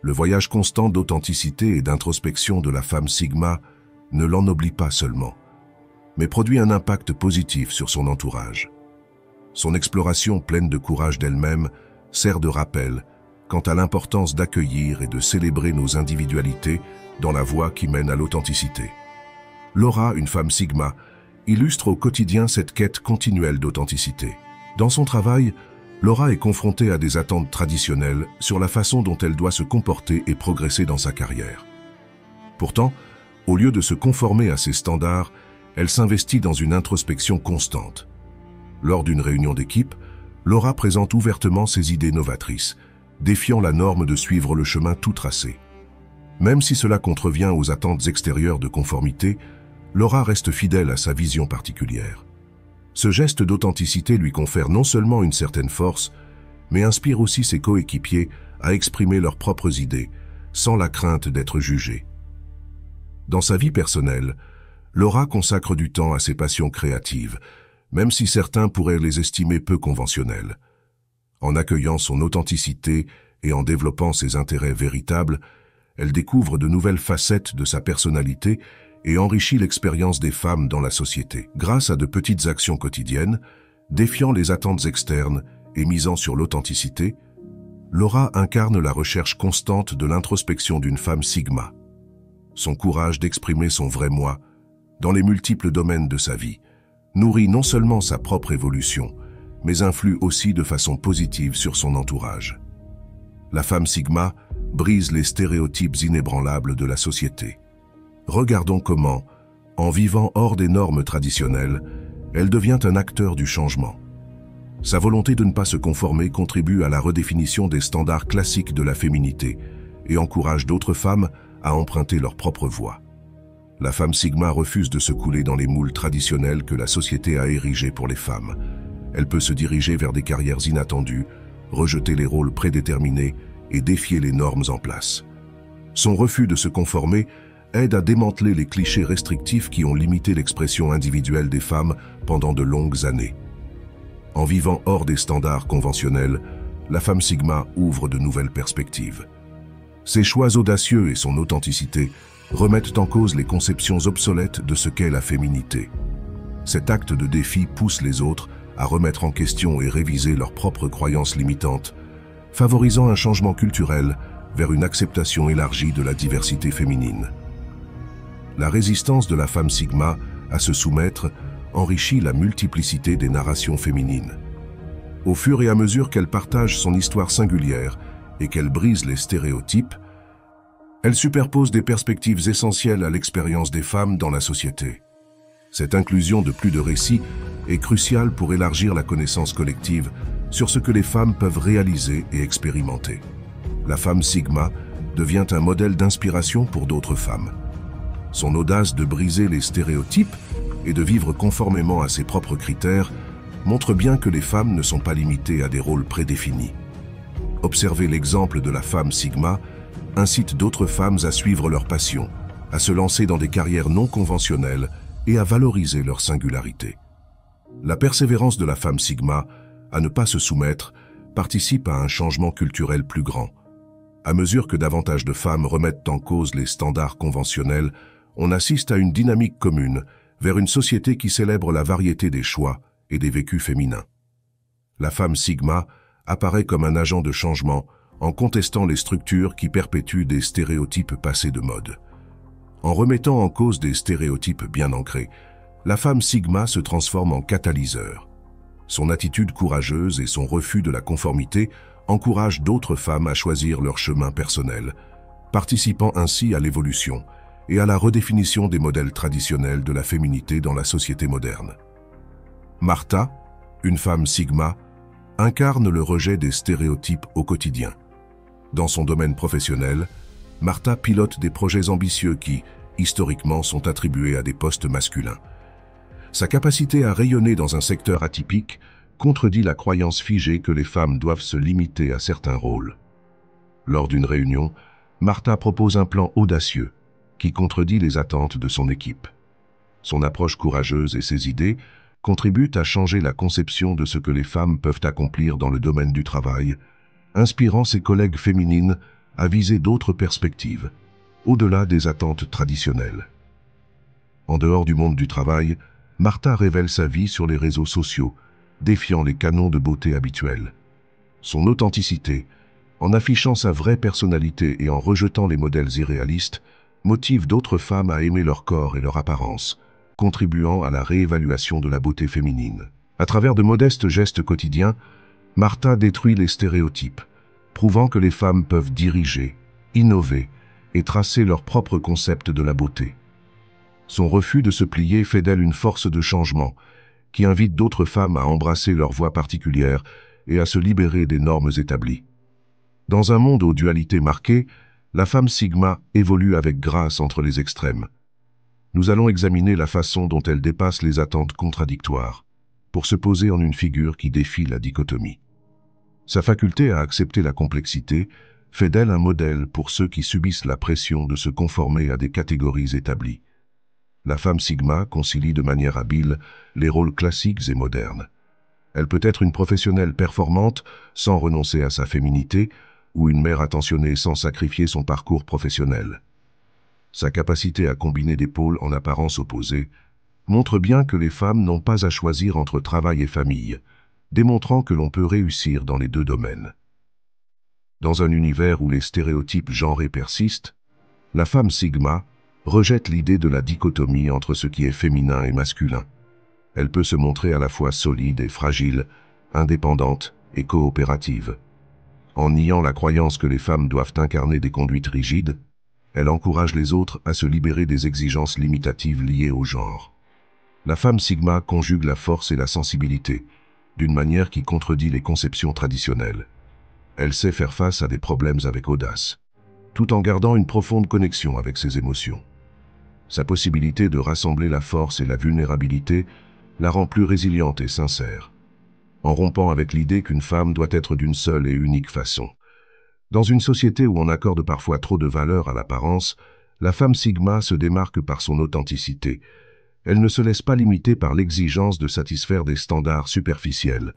Le voyage constant d'authenticité et d'introspection de la femme Sigma ne l'ennoblit pas seulement, mais produit un impact positif sur son entourage. Son exploration pleine de courage d'elle-même sert de rappel quant à l'importance d'accueillir et de célébrer nos individualités dans la voie qui mène à l'authenticité. Laura, une femme Sigma, illustre au quotidien cette quête continuelle d'authenticité. Dans son travail, Laura est confrontée à des attentes traditionnelles sur la façon dont elle doit se comporter et progresser dans sa carrière. Pourtant, au lieu de se conformer à ces standards, elle s'investit dans une introspection constante. Lors d'une réunion d'équipe, Laura présente ouvertement ses idées novatrices, défiant la norme de suivre le chemin tout tracé. Même si cela contrevient aux attentes extérieures de conformité, Laura reste fidèle à sa vision particulière. Ce geste d'authenticité lui confère non seulement une certaine force, mais inspire aussi ses coéquipiers à exprimer leurs propres idées, sans la crainte d'être jugée. Dans sa vie personnelle, Laura consacre du temps à ses passions créatives, même si certains pourraient les estimer peu conventionnelles. En accueillant son authenticité et en développant ses intérêts véritables, elle découvre de nouvelles facettes de sa personnalité et enrichit l'expérience des femmes dans la société. Grâce à de petites actions quotidiennes, défiant les attentes externes et misant sur l'authenticité, Laura incarne la recherche constante de l'introspection d'une femme Sigma. Son courage d'exprimer son vrai moi, dans les multiples domaines de sa vie, nourrit non seulement sa propre évolution, mais influe aussi de façon positive sur son entourage. La femme Sigma brise les stéréotypes inébranlables de la société. Regardons comment, En vivant hors des normes traditionnelles, elle devient un acteur du changement. Sa volonté de ne pas se conformer contribue à la redéfinition des standards classiques de la féminité et encourage d'autres femmes à emprunter leur propre voie. La femme Sigma refuse de se couler dans les moules traditionnels que la société a érigés pour les femmes. Elle peut se diriger vers des carrières inattendues, rejeter les rôles prédéterminés et défier les normes en place. Son refus de se conformer aide à démanteler les clichés restrictifs qui ont limité l'expression individuelle des femmes pendant de longues années. En vivant hors des standards conventionnels, la femme Sigma ouvre de nouvelles perspectives. Ses choix audacieux et son authenticité remettent en cause les conceptions obsolètes de ce qu'est la féminité. Cet acte de défi pousse les autres à remettre en question et réviser leurs propres croyances limitantes, favorisant un changement culturel vers une acceptation élargie de la diversité féminine. La résistance de la femme Sigma à se soumettre enrichit la multiplicité des narrations féminines. Au fur et à mesure qu'elle partage son histoire singulière et qu'elle brise les stéréotypes, elle superpose des perspectives essentielles à l'expérience des femmes dans la société. Cette inclusion de plus de récits est cruciale pour élargir la connaissance collective sur ce que les femmes peuvent réaliser et expérimenter. La femme Sigma devient un modèle d'inspiration pour d'autres femmes. Son audace de briser les stéréotypes et de vivre conformément à ses propres critères montre bien que les femmes ne sont pas limitées à des rôles prédéfinis. Observer l'exemple de la femme Sigma incite d'autres femmes à suivre leur passion, à se lancer dans des carrières non conventionnelles et à valoriser leur singularité. La persévérance de la femme Sigma à ne pas se soumettre participe à un changement culturel plus grand. À mesure que davantage de femmes remettent en cause les standards conventionnels, on assiste à une dynamique commune vers une société qui célèbre la variété des choix et des vécus féminins. La femme Sigma apparaît comme un agent de changement en contestant les structures qui perpétuent des stéréotypes passés de mode. En remettant en cause des stéréotypes bien ancrés, la femme Sigma se transforme en catalyseur. Son attitude courageuse et son refus de la conformité encouragent d'autres femmes à choisir leur chemin personnel, participant ainsi à l'évolution et à la redéfinition des modèles traditionnels de la féminité dans la société moderne. Martha, une femme Sigma, incarne le rejet des stéréotypes au quotidien. Dans son domaine professionnel, Martha pilote des projets ambitieux qui, historiquement, sont attribués à des postes masculins. Sa capacité à rayonner dans un secteur atypique contredit la croyance figée que les femmes doivent se limiter à certains rôles. Lors d'une réunion, Martha propose un plan audacieux qui contredit les attentes de son équipe. Son approche courageuse et ses idées contribuent à changer la conception de ce que les femmes peuvent accomplir dans le domaine du travail, inspirant ses collègues féminines à viser d'autres perspectives, au-delà des attentes traditionnelles. En dehors du monde du travail, Martha révèle sa vie sur les réseaux sociaux, défiant les canons de beauté habituels. Son authenticité, en affichant sa vraie personnalité et en rejetant les modèles irréalistes, motive d'autres femmes à aimer leur corps et leur apparence, contribuant à la réévaluation de la beauté féminine. À travers de modestes gestes quotidiens, Martha détruit les stéréotypes, prouvant que les femmes peuvent diriger, innover et tracer leur propre concept de la beauté. Son refus de se plier fait d'elle une force de changement, qui invite d'autres femmes à embrasser leur voie particulière et à se libérer des normes établies. Dans un monde aux dualités marquées, la femme Sigma évolue avec grâce entre les extrêmes. Nous allons examiner la façon dont elle dépasse les attentes contradictoires, pour se poser en une figure qui défie la dichotomie. Sa faculté à accepter la complexité fait d'elle un modèle pour ceux qui subissent la pression de se conformer à des catégories établies. La femme Sigma concilie de manière habile les rôles classiques et modernes. Elle peut être une professionnelle performante sans renoncer à sa féminité, ou une mère attentionnée sans sacrifier son parcours professionnel. Sa capacité à combiner des pôles en apparence opposés montre bien que les femmes n'ont pas à choisir entre travail et famille, démontrant que l'on peut réussir dans les deux domaines. Dans un univers où les stéréotypes genrés persistent, la femme Sigma rejette l'idée de la dichotomie entre ce qui est féminin et masculin. Elle peut se montrer à la fois solide et fragile, indépendante et coopérative. En niant la croyance que les femmes doivent incarner des conduites rigides, Elle encourage les autres à se libérer des exigences limitatives liées au genre. La femme Sigma conjugue la force et la sensibilité, d'une manière qui contredit les conceptions traditionnelles. Elle sait faire face à des problèmes avec audace, tout en gardant une profonde connexion avec ses émotions. Sa possibilité de rassembler la force et la vulnérabilité la rend plus résiliente et sincère, en rompant avec l'idée qu'une femme doit être d'une seule et unique façon. Dans une société où on accorde parfois trop de valeur à l'apparence, la femme Sigma se démarque par son authenticité. Elle ne se laisse pas limiter par l'exigence de satisfaire des standards superficiels.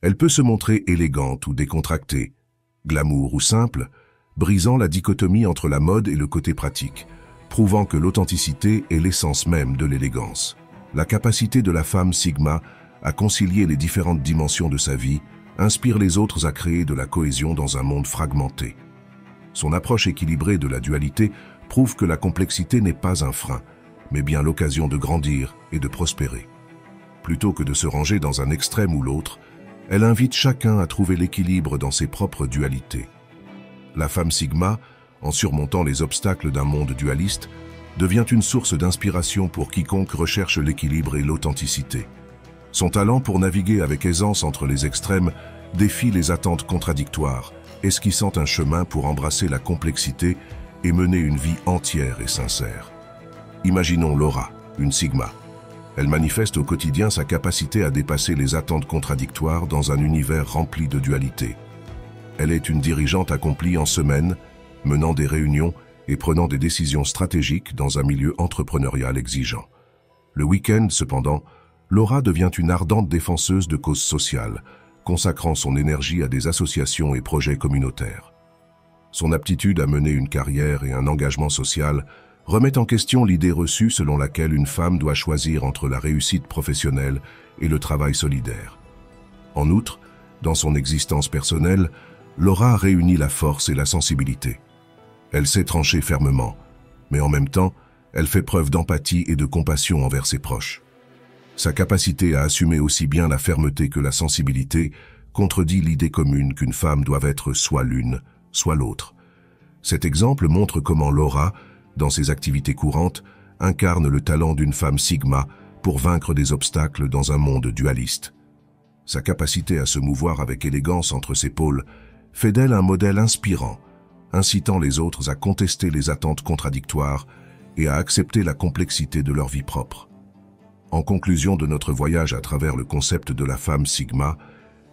Elle peut se montrer élégante ou décontractée, glamour ou simple, brisant la dichotomie entre la mode et le côté pratique, prouvant que l'authenticité est l'essence même de l'élégance. La capacité de la femme Sigma à concilier les différentes dimensions de sa vie inspire les autres à créer de la cohésion dans un monde fragmenté. Son approche équilibrée de la dualité prouve que la complexité n'est pas un frein, mais bien l'occasion de grandir et de prospérer. Plutôt que de se ranger dans un extrême ou l'autre, elle invite chacun à trouver l'équilibre dans ses propres dualités. La femme Sigma, en surmontant les obstacles d'un monde dualiste, devient une source d'inspiration pour quiconque recherche l'équilibre et l'authenticité. Son talent pour naviguer avec aisance entre les extrêmes défie les attentes contradictoires, esquissant un chemin pour embrasser la complexité et mener une vie entière et sincère. Imaginons Laura, une Sigma. Elle manifeste au quotidien sa capacité à dépasser les attentes contradictoires dans un univers rempli de dualité. Elle est une dirigeante accomplie en semaine, menant des réunions et prenant des décisions stratégiques dans un milieu entrepreneurial exigeant. Le week-end, cependant, Laura devient une ardente défenseuse de causes sociales, consacrant son énergie à des associations et projets communautaires. Son aptitude à mener une carrière et un engagement social remet en question l'idée reçue selon laquelle une femme doit choisir entre la réussite professionnelle et le travail solidaire. En outre, dans son existence personnelle, Laura réunit la force et la sensibilité. Elle sait trancher fermement, mais en même temps, elle fait preuve d'empathie et de compassion envers ses proches. Sa capacité à assumer aussi bien la fermeté que la sensibilité contredit l'idée commune qu'une femme doit être soit l'une, soit l'autre. Cet exemple montre comment Laura, dans ses activités courantes, incarne le talent d'une femme Sigma pour vaincre des obstacles dans un monde dualiste. Sa capacité à se mouvoir avec élégance entre ses pôles fait d'elle un modèle inspirant, incitant les autres à contester les attentes contradictoires et à accepter la complexité de leur vie propre. En conclusion de notre voyage à travers le concept de la femme Sigma,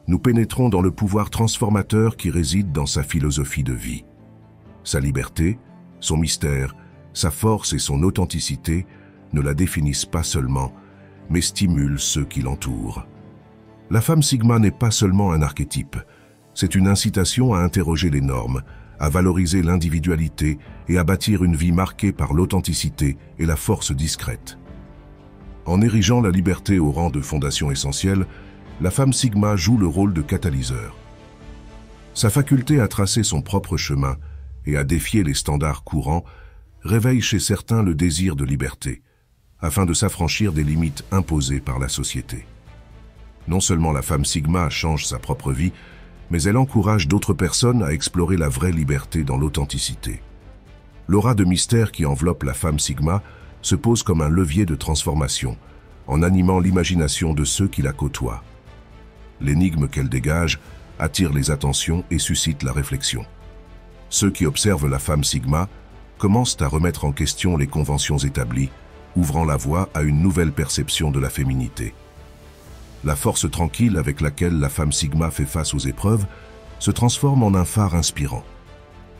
nous pénétrons dans le pouvoir transformateur qui réside dans sa philosophie de vie. Sa liberté, son mystère, sa force et son authenticité ne la définissent pas seulement, mais stimulent ceux qui l'entourent. La femme Sigma n'est pas seulement un archétype, c'est une incitation à interroger les normes, à valoriser l'individualité et à bâtir une vie marquée par l'authenticité et la force discrète. En érigeant la liberté au rang de fondation essentielle, la femme Sigma joue le rôle de catalyseur. Sa faculté à tracer son propre chemin et à défier les standards courants réveille chez certains le désir de liberté, afin de s'affranchir des limites imposées par la société. Non seulement la femme Sigma change sa propre vie, mais elle encourage d'autres personnes à explorer la vraie liberté dans l'authenticité. L'aura de mystère qui enveloppe la femme Sigma se pose comme un levier de transformation, en animant l'imagination de ceux qui la côtoient. L'énigme qu'elle dégage attire les attentions et suscite la réflexion. Ceux qui observent la femme Sigma commencent à remettre en question les conventions établies, ouvrant la voie à une nouvelle perception de la féminité. La force tranquille avec laquelle la femme Sigma fait face aux épreuves se transforme en un phare inspirant.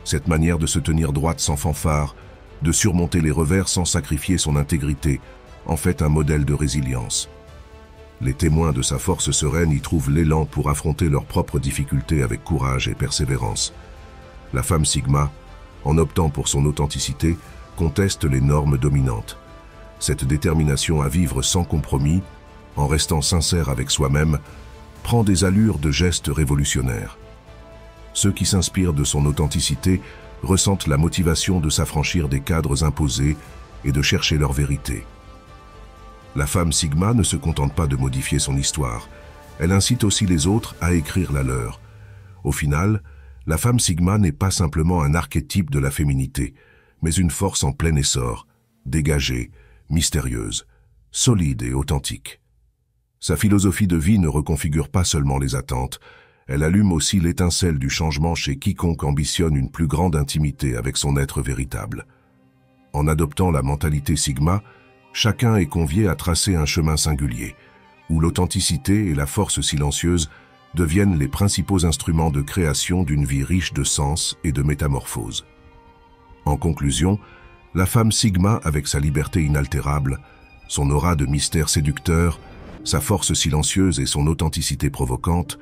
Cette manière de se tenir droite sans fanfare, de surmonter les revers sans sacrifier son intégrité, en fait un modèle de résilience. Les témoins de sa force sereine y trouvent l'élan pour affronter leurs propres difficultés avec courage et persévérance. La femme Sigma, en optant pour son authenticité, conteste les normes dominantes. Cette détermination à vivre sans compromis, en restant sincère avec soi-même, prend des allures de gestes révolutionnaires. Ceux qui s'inspirent de son authenticité ressentent la motivation de s'affranchir des cadres imposés et de chercher leur vérité. La femme Sigma ne se contente pas de modifier son histoire, elle incite aussi les autres à écrire la leur. Au final, la femme Sigma n'est pas simplement un archétype de la féminité, mais une force en plein essor, dégagée, mystérieuse, solide et authentique. Sa philosophie de vie ne reconfigure pas seulement les attentes, elle allume aussi l'étincelle du changement chez quiconque ambitionne une plus grande intimité avec son être véritable. En adoptant la mentalité Sigma, chacun est convié à tracer un chemin singulier, où l'authenticité et la force silencieuse deviennent les principaux instruments de création d'une vie riche de sens et de métamorphose. En conclusion, la femme Sigma, avec sa liberté inaltérable, son aura de mystère séducteur, sa force silencieuse et son authenticité provocante,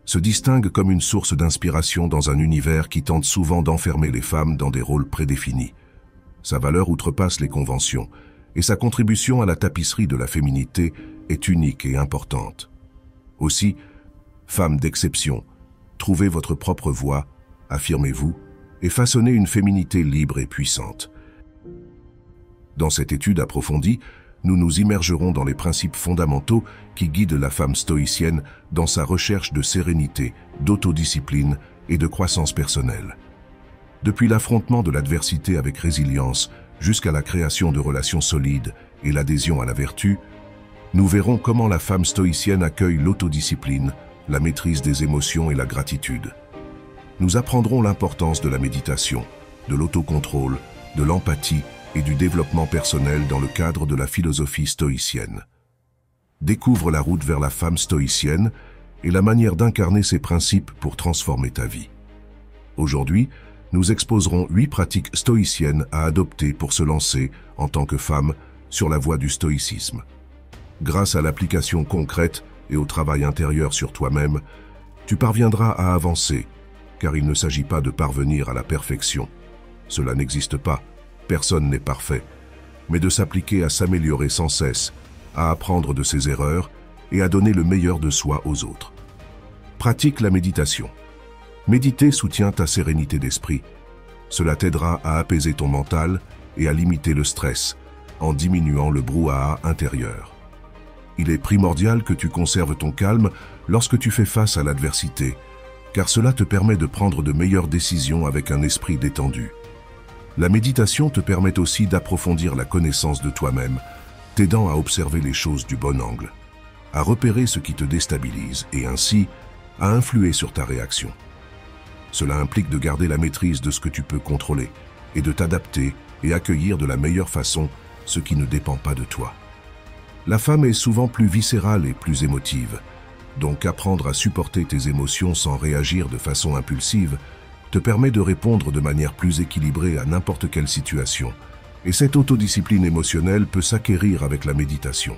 se distingue comme une source d'inspiration dans un univers qui tente souvent d'enfermer les femmes dans des rôles prédéfinis. Sa valeur outrepasse les conventions, et sa contribution à la tapisserie de la féminité est unique et importante. Aussi, femme d'exception, trouvez votre propre voie, affirmez-vous, et façonnez une féminité libre et puissante. Dans cette étude approfondie, nous nous immergerons dans les principes fondamentaux qui guident la femme stoïcienne dans sa recherche de sérénité, d'autodiscipline et de croissance personnelle. Depuis l'affrontement de l'adversité avec résilience jusqu'à la création de relations solides et l'adhésion à la vertu, nous verrons comment la femme stoïcienne accueille l'autodiscipline, la maîtrise des émotions et la gratitude. Nous apprendrons l'importance de la méditation, de l'autocontrôle, de l'empathie et du développement personnel dans le cadre de la philosophie stoïcienne. Découvre la route vers la femme stoïcienne et la manière d'incarner ses principes pour transformer ta vie. Aujourd'hui, nous exposerons 8 pratiques stoïciennes à adopter pour se lancer, en tant que femme, sur la voie du stoïcisme. Grâce à l'application concrète et au travail intérieur sur toi-même, tu parviendras à avancer, car il ne s'agit pas de parvenir à la perfection. Cela n'existe pas, personne n'est parfait, mais de s'appliquer à s'améliorer sans cesse, à apprendre de ses erreurs et à donner le meilleur de soi aux autres. Pratique la méditation. Méditer soutient ta sérénité d'esprit. Cela t'aidera à apaiser ton mental et à limiter le stress, en diminuant le brouhaha intérieur. Il est primordial que tu conserves ton calme lorsque tu fais face à l'adversité, car cela te permet de prendre de meilleures décisions avec un esprit détendu. La méditation te permet aussi d'approfondir la connaissance de toi-même, t'aidant à observer les choses du bon angle, à repérer ce qui te déstabilise et ainsi à influer sur ta réaction. Cela implique de garder la maîtrise de ce que tu peux contrôler et de t'adapter et accueillir de la meilleure façon ce qui ne dépend pas de toi. La femme est souvent plus viscérale et plus émotive, donc apprendre à supporter tes émotions sans réagir de façon impulsive te permet de répondre de manière plus équilibrée à n'importe quelle situation. Et cette autodiscipline émotionnelle peut s'acquérir avec la méditation.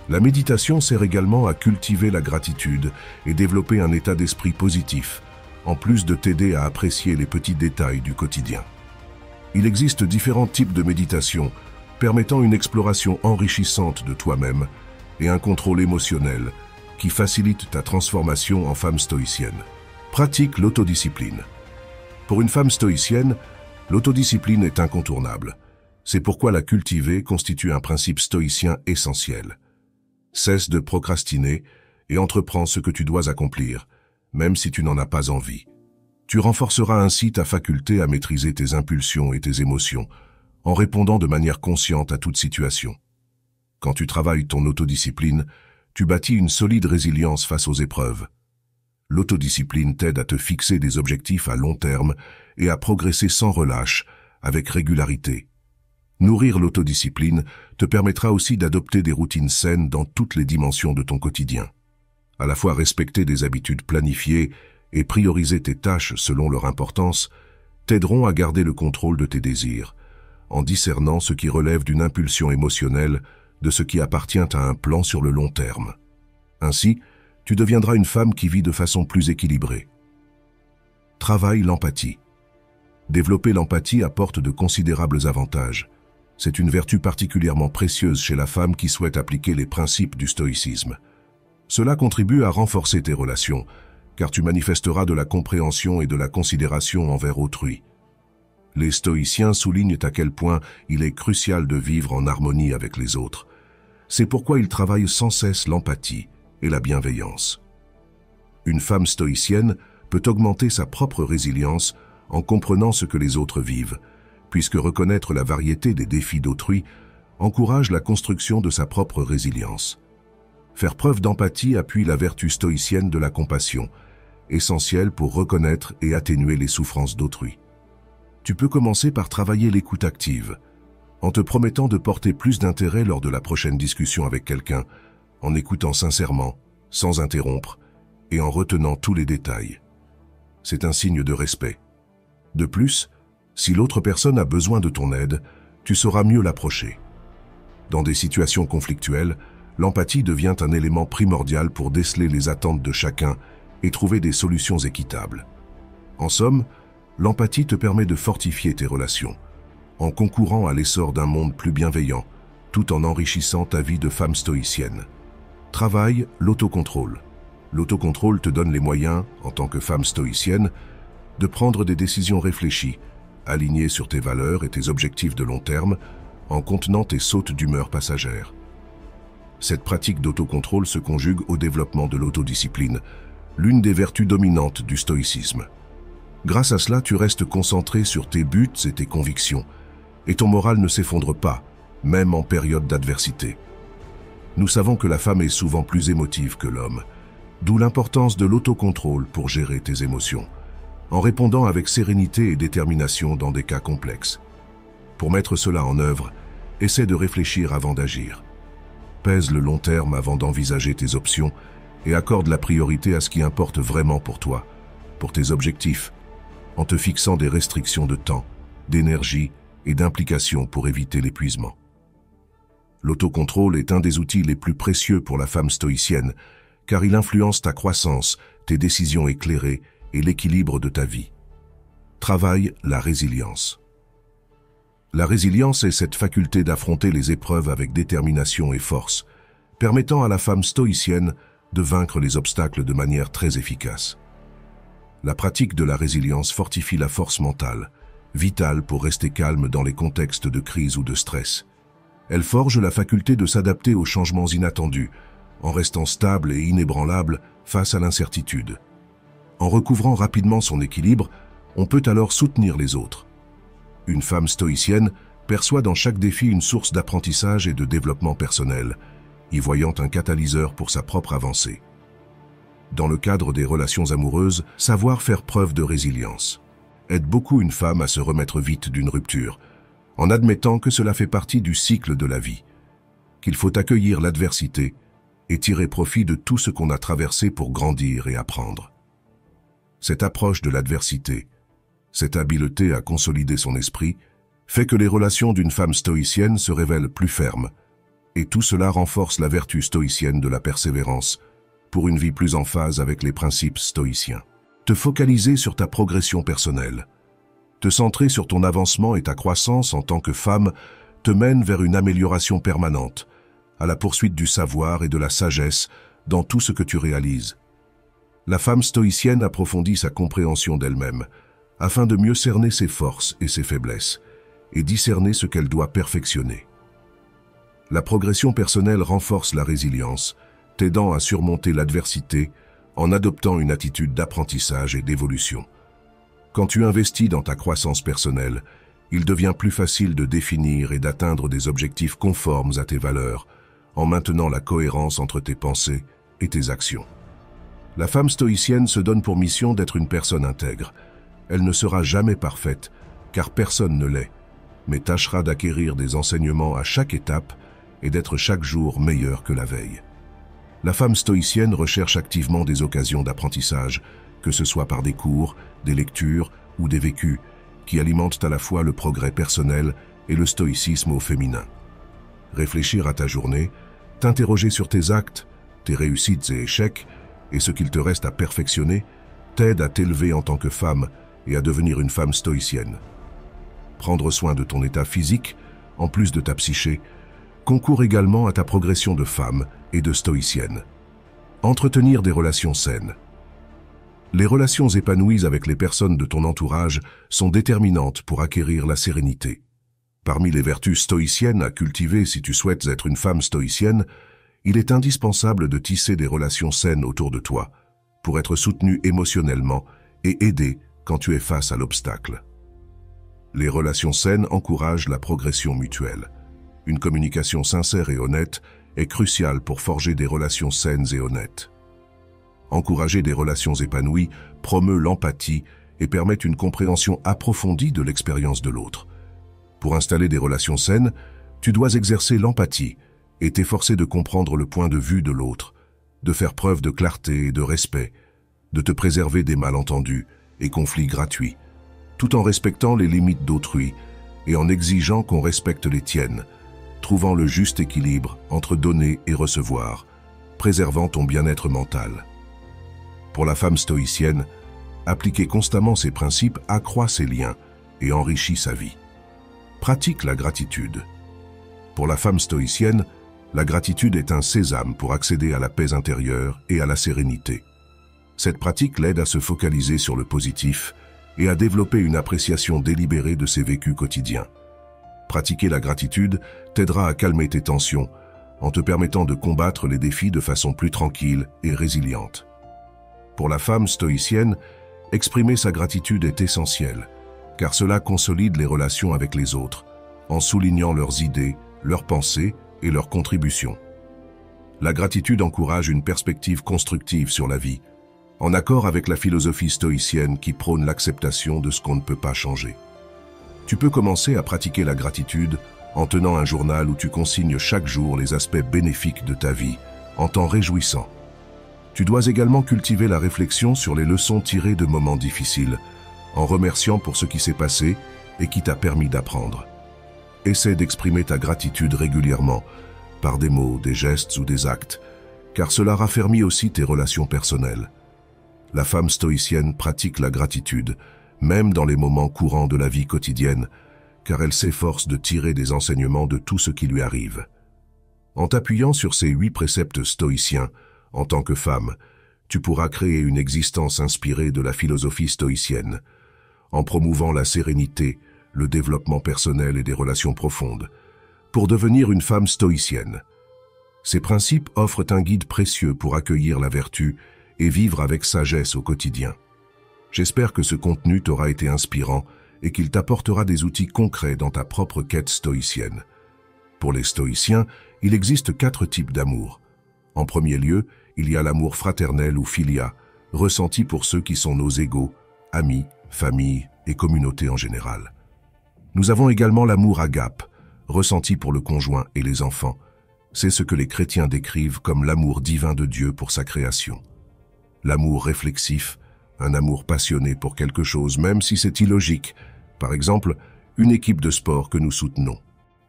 La méditation sert également à cultiver la gratitude et développer un état d'esprit positif, en plus de t'aider à apprécier les petits détails du quotidien. Il existe différents types de méditation, permettant une exploration enrichissante de toi-même et un contrôle émotionnel qui facilite ta transformation en femme stoïcienne. Pratique l'autodiscipline. Pour une femme stoïcienne, l'autodiscipline est incontournable. C'est pourquoi la cultiver constitue un principe stoïcien essentiel. Cesse de procrastiner et entreprends ce que tu dois accomplir, même si tu n'en as pas envie. Tu renforceras ainsi ta faculté à maîtriser tes impulsions et tes émotions, en répondant de manière consciente à toute situation. Quand tu travailles ton autodiscipline, tu bâtis une solide résilience face aux épreuves. L'autodiscipline t'aide à te fixer des objectifs à long terme et à progresser sans relâche, avec régularité. Nourrir l'autodiscipline te permettra aussi d'adopter des routines saines dans toutes les dimensions de ton quotidien. À la fois respecter des habitudes planifiées et prioriser tes tâches selon leur importance t'aideront à garder le contrôle de tes désirs, en discernant ce qui relève d'une impulsion émotionnelle de ce qui appartient à un plan sur le long terme. Ainsi, tu deviendras une femme qui vit de façon plus équilibrée. Travaille l'empathie. Développer l'empathie apporte de considérables avantages. C'est une vertu particulièrement précieuse chez la femme qui souhaite appliquer les principes du stoïcisme. Cela contribue à renforcer tes relations, car tu manifesteras de la compréhension et de la considération envers autrui. Les stoïciens soulignent à quel point il est crucial de vivre en harmonie avec les autres. C'est pourquoi ils travaillent sans cesse l'empathie et la bienveillance. Une femme stoïcienne peut augmenter sa propre résilience en comprenant ce que les autres vivent, puisque reconnaître la variété des défis d'autrui encourage la construction de sa propre résilience. Faire preuve d'empathie appuie la vertu stoïcienne de la compassion, essentielle pour reconnaître et atténuer les souffrances d'autrui. Tu peux commencer par travailler l'écoute active, en te promettant de porter plus d'intérêt lors de la prochaine discussion avec quelqu'un, en écoutant sincèrement, sans interrompre, et en retenant tous les détails. C'est un signe de respect. De plus, si l'autre personne a besoin de ton aide, tu sauras mieux l'approcher. Dans des situations conflictuelles, l'empathie devient un élément primordial pour déceler les attentes de chacun et trouver des solutions équitables. En somme, l'empathie te permet de fortifier tes relations, en concourant à l'essor d'un monde plus bienveillant, tout en enrichissant ta vie de femme stoïcienne. Travaille l'autocontrôle. L'autocontrôle te donne les moyens, en tant que femme stoïcienne, de prendre des décisions réfléchies, alignées sur tes valeurs et tes objectifs de long terme, en contenant tes sautes d'humeur passagères. Cette pratique d'autocontrôle se conjugue au développement de l'autodiscipline, l'une des vertus dominantes du stoïcisme. Grâce à cela, tu restes concentré sur tes buts et tes convictions, et ton moral ne s'effondre pas, même en période d'adversité. Nous savons que la femme est souvent plus émotive que l'homme, d'où l'importance de l'autocontrôle pour gérer tes émotions, en répondant avec sérénité et détermination dans des cas complexes. Pour mettre cela en œuvre, essaie de réfléchir avant d'agir. Pèse le long terme avant d'envisager tes options et accorde la priorité à ce qui importe vraiment pour toi, pour tes objectifs, en te fixant des restrictions de temps, d'énergie et d'implication pour éviter l'épuisement. L'autocontrôle est un des outils les plus précieux pour la femme stoïcienne, car il influence ta croissance, tes décisions éclairées et l'équilibre de ta vie. Travaille la résilience. La résilience est cette faculté d'affronter les épreuves avec détermination et force, permettant à la femme stoïcienne de vaincre les obstacles de manière très efficace. La pratique de la résilience fortifie la force mentale, vitale pour rester calme dans les contextes de crise ou de stress. Elle forge la faculté de s'adapter aux changements inattendus, en restant stable et inébranlable face à l'incertitude. En recouvrant rapidement son équilibre, on peut alors soutenir les autres. Une femme stoïcienne perçoit dans chaque défi une source d'apprentissage et de développement personnel, y voyant un catalyseur pour sa propre avancée. Dans le cadre des relations amoureuses, savoir faire preuve de résilience aide beaucoup une femme à se remettre vite d'une rupture, en admettant que cela fait partie du cycle de la vie, qu'il faut accueillir l'adversité et tirer profit de tout ce qu'on a traversé pour grandir et apprendre. Cette approche de l'adversité, cette habileté à consolider son esprit, fait que les relations d'une femme stoïcienne se révèlent plus fermes, et tout cela renforce la vertu stoïcienne de la persévérance, pour une vie plus en phase avec les principes stoïciens. Te focaliser sur ta progression personnelle, te centrer sur ton avancement et ta croissance en tant que femme te mène vers une amélioration permanente, à la poursuite du savoir et de la sagesse dans tout ce que tu réalises. La femme stoïcienne approfondit sa compréhension d'elle-même, afin de mieux cerner ses forces et ses faiblesses, et discerner ce qu'elle doit perfectionner. La progression personnelle renforce la résilience, t'aidant à surmonter l'adversité en adoptant une attitude d'apprentissage et d'évolution. Quand tu investis dans ta croissance personnelle, il devient plus facile de définir et d'atteindre des objectifs conformes à tes valeurs, en maintenant la cohérence entre tes pensées et tes actions. La femme stoïcienne se donne pour mission d'être une personne intègre. Elle ne sera jamais parfaite, car personne ne l'est, mais tâchera d'acquérir des enseignements à chaque étape et d'être chaque jour meilleure que la veille. La femme stoïcienne recherche activement des occasions d'apprentissage, que ce soit par des cours, des lectures ou des vécus, qui alimentent à la fois le progrès personnel et le stoïcisme au féminin. Réfléchir à ta journée, t'interroger sur tes actes, tes réussites et échecs, et ce qu'il te reste à perfectionner, t'aide à t'élever en tant que femme et à devenir une femme stoïcienne. Prendre soin de ton état physique, en plus de ta psyché, concourt également à ta progression de femme et de stoïcienne. Entretenir des relations saines. Les relations épanouies avec les personnes de ton entourage sont déterminantes pour acquérir la sérénité. Parmi les vertus stoïciennes à cultiver si tu souhaites être une femme stoïcienne, il est indispensable de tisser des relations saines autour de toi, pour être soutenu émotionnellement et aider quand tu es face à l'obstacle. Les relations saines encouragent la progression mutuelle. Une communication sincère et honnête est cruciale pour forger des relations saines et honnêtes. Encourager des relations épanouies promeut l'empathie et permet une compréhension approfondie de l'expérience de l'autre. Pour installer des relations saines, tu dois exercer l'empathie et t'efforcer de comprendre le point de vue de l'autre, de faire preuve de clarté et de respect, de te préserver des malentendus et conflits gratuits, tout en respectant les limites d'autrui et en exigeant qu'on respecte les tiennes, trouvant le juste équilibre entre donner et recevoir, préservant ton bien-être mental. Pour la femme stoïcienne, appliquer constamment ces principes accroît ses liens et enrichit sa vie. Pratique la gratitude. Pour la femme stoïcienne, la gratitude est un sésame pour accéder à la paix intérieure et à la sérénité. Cette pratique l'aide à se focaliser sur le positif et à développer une appréciation délibérée de ses vécus quotidiens. Pratiquer la gratitude t'aidera à calmer tes tensions en te permettant de combattre les défis de façon plus tranquille et résiliente. Pour la femme stoïcienne, exprimer sa gratitude est essentiel, car cela consolide les relations avec les autres, en soulignant leurs idées, leurs pensées et leurs contributions. La gratitude encourage une perspective constructive sur la vie, en accord avec la philosophie stoïcienne qui prône l'acceptation de ce qu'on ne peut pas changer. Tu peux commencer à pratiquer la gratitude en tenant un journal où tu consignes chaque jour les aspects bénéfiques de ta vie, en t'en réjouissant. Tu dois également cultiver la réflexion sur les leçons tirées de moments difficiles, en remerciant pour ce qui s'est passé et qui t'a permis d'apprendre. Essaie d'exprimer ta gratitude régulièrement, par des mots, des gestes ou des actes, car cela raffermit aussi tes relations personnelles. La femme stoïcienne pratique la gratitude, même dans les moments courants de la vie quotidienne, car elle s'efforce de tirer des enseignements de tout ce qui lui arrive. En t'appuyant sur ces 8 préceptes stoïciens, en tant que femme, tu pourras créer une existence inspirée de la philosophie stoïcienne, en promouvant la sérénité, le développement personnel et des relations profondes, pour devenir une femme stoïcienne. Ces principes offrent un guide précieux pour accueillir la vertu et vivre avec sagesse au quotidien. J'espère que ce contenu t'aura été inspirant et qu'il t'apportera des outils concrets dans ta propre quête stoïcienne. Pour les stoïciens, il existe 4 types d'amour. En premier lieu, il y a l'amour fraternel ou philia, ressenti pour ceux qui sont nos égaux, amis, famille et communauté en général. Nous avons également l'amour agape, ressenti pour le conjoint et les enfants. C'est ce que les chrétiens décrivent comme l'amour divin de Dieu pour sa création. L'amour réflexif, un amour passionné pour quelque chose, même si c'est illogique, par exemple, une équipe de sport que nous soutenons.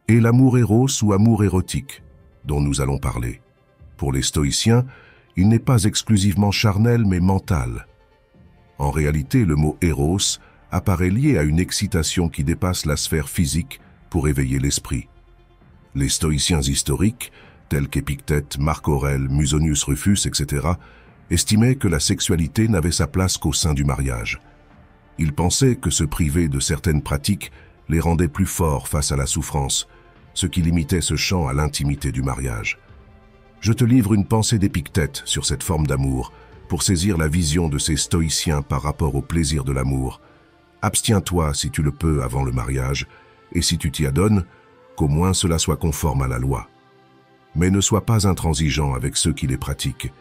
Et l'amour éros ou amour érotique, dont nous allons parler. Pour les stoïciens, il n'est pas exclusivement charnel mais mental. En réalité, le mot éros apparaît lié à une excitation qui dépasse la sphère physique pour éveiller l'esprit. Les stoïciens historiques, tels qu'Épictète, Marc Aurèle, Musonius Rufus, etc., estimaient que la sexualité n'avait sa place qu'au sein du mariage. Ils pensaient que se priver de certaines pratiques les rendait plus forts face à la souffrance, ce qui limitait ce champ à l'intimité du mariage. Je te livre une pensée d'Épictète sur cette forme d'amour, pour saisir la vision de ces stoïciens par rapport au plaisir de l'amour. Abstiens-toi si tu le peux avant le mariage, et si tu t'y adonnes, qu'au moins cela soit conforme à la loi. Mais ne sois pas intransigeant avec ceux qui les pratiquent.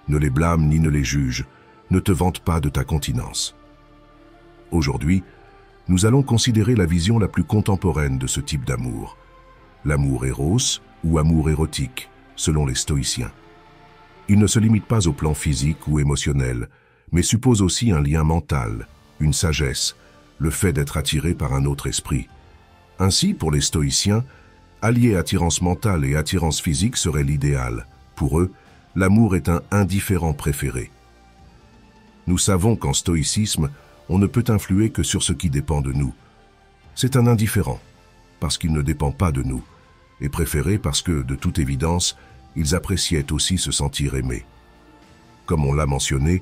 Ne les blâme ni ne les juge, ne te vante pas de ta continence. Aujourd'hui, nous allons considérer la vision la plus contemporaine de ce type d'amour. L'amour éros ou amour érotique, selon les stoïciens. Il ne se limite pas au plan physique ou émotionnel, mais suppose aussi un lien mental, une sagesse, le fait d'être attiré par un autre esprit. Ainsi, pour les stoïciens, allier attirance mentale et attirance physique serait l'idéal. Pour eux, l'amour est un indifférent préféré. Nous savons qu'en stoïcisme, on ne peut influer que sur ce qui dépend de nous. C'est un indifférent, parce qu'il ne dépend pas de nous, et préféré parce que, de toute évidence, ils appréciaient aussi se sentir aimés. Comme on l'a mentionné,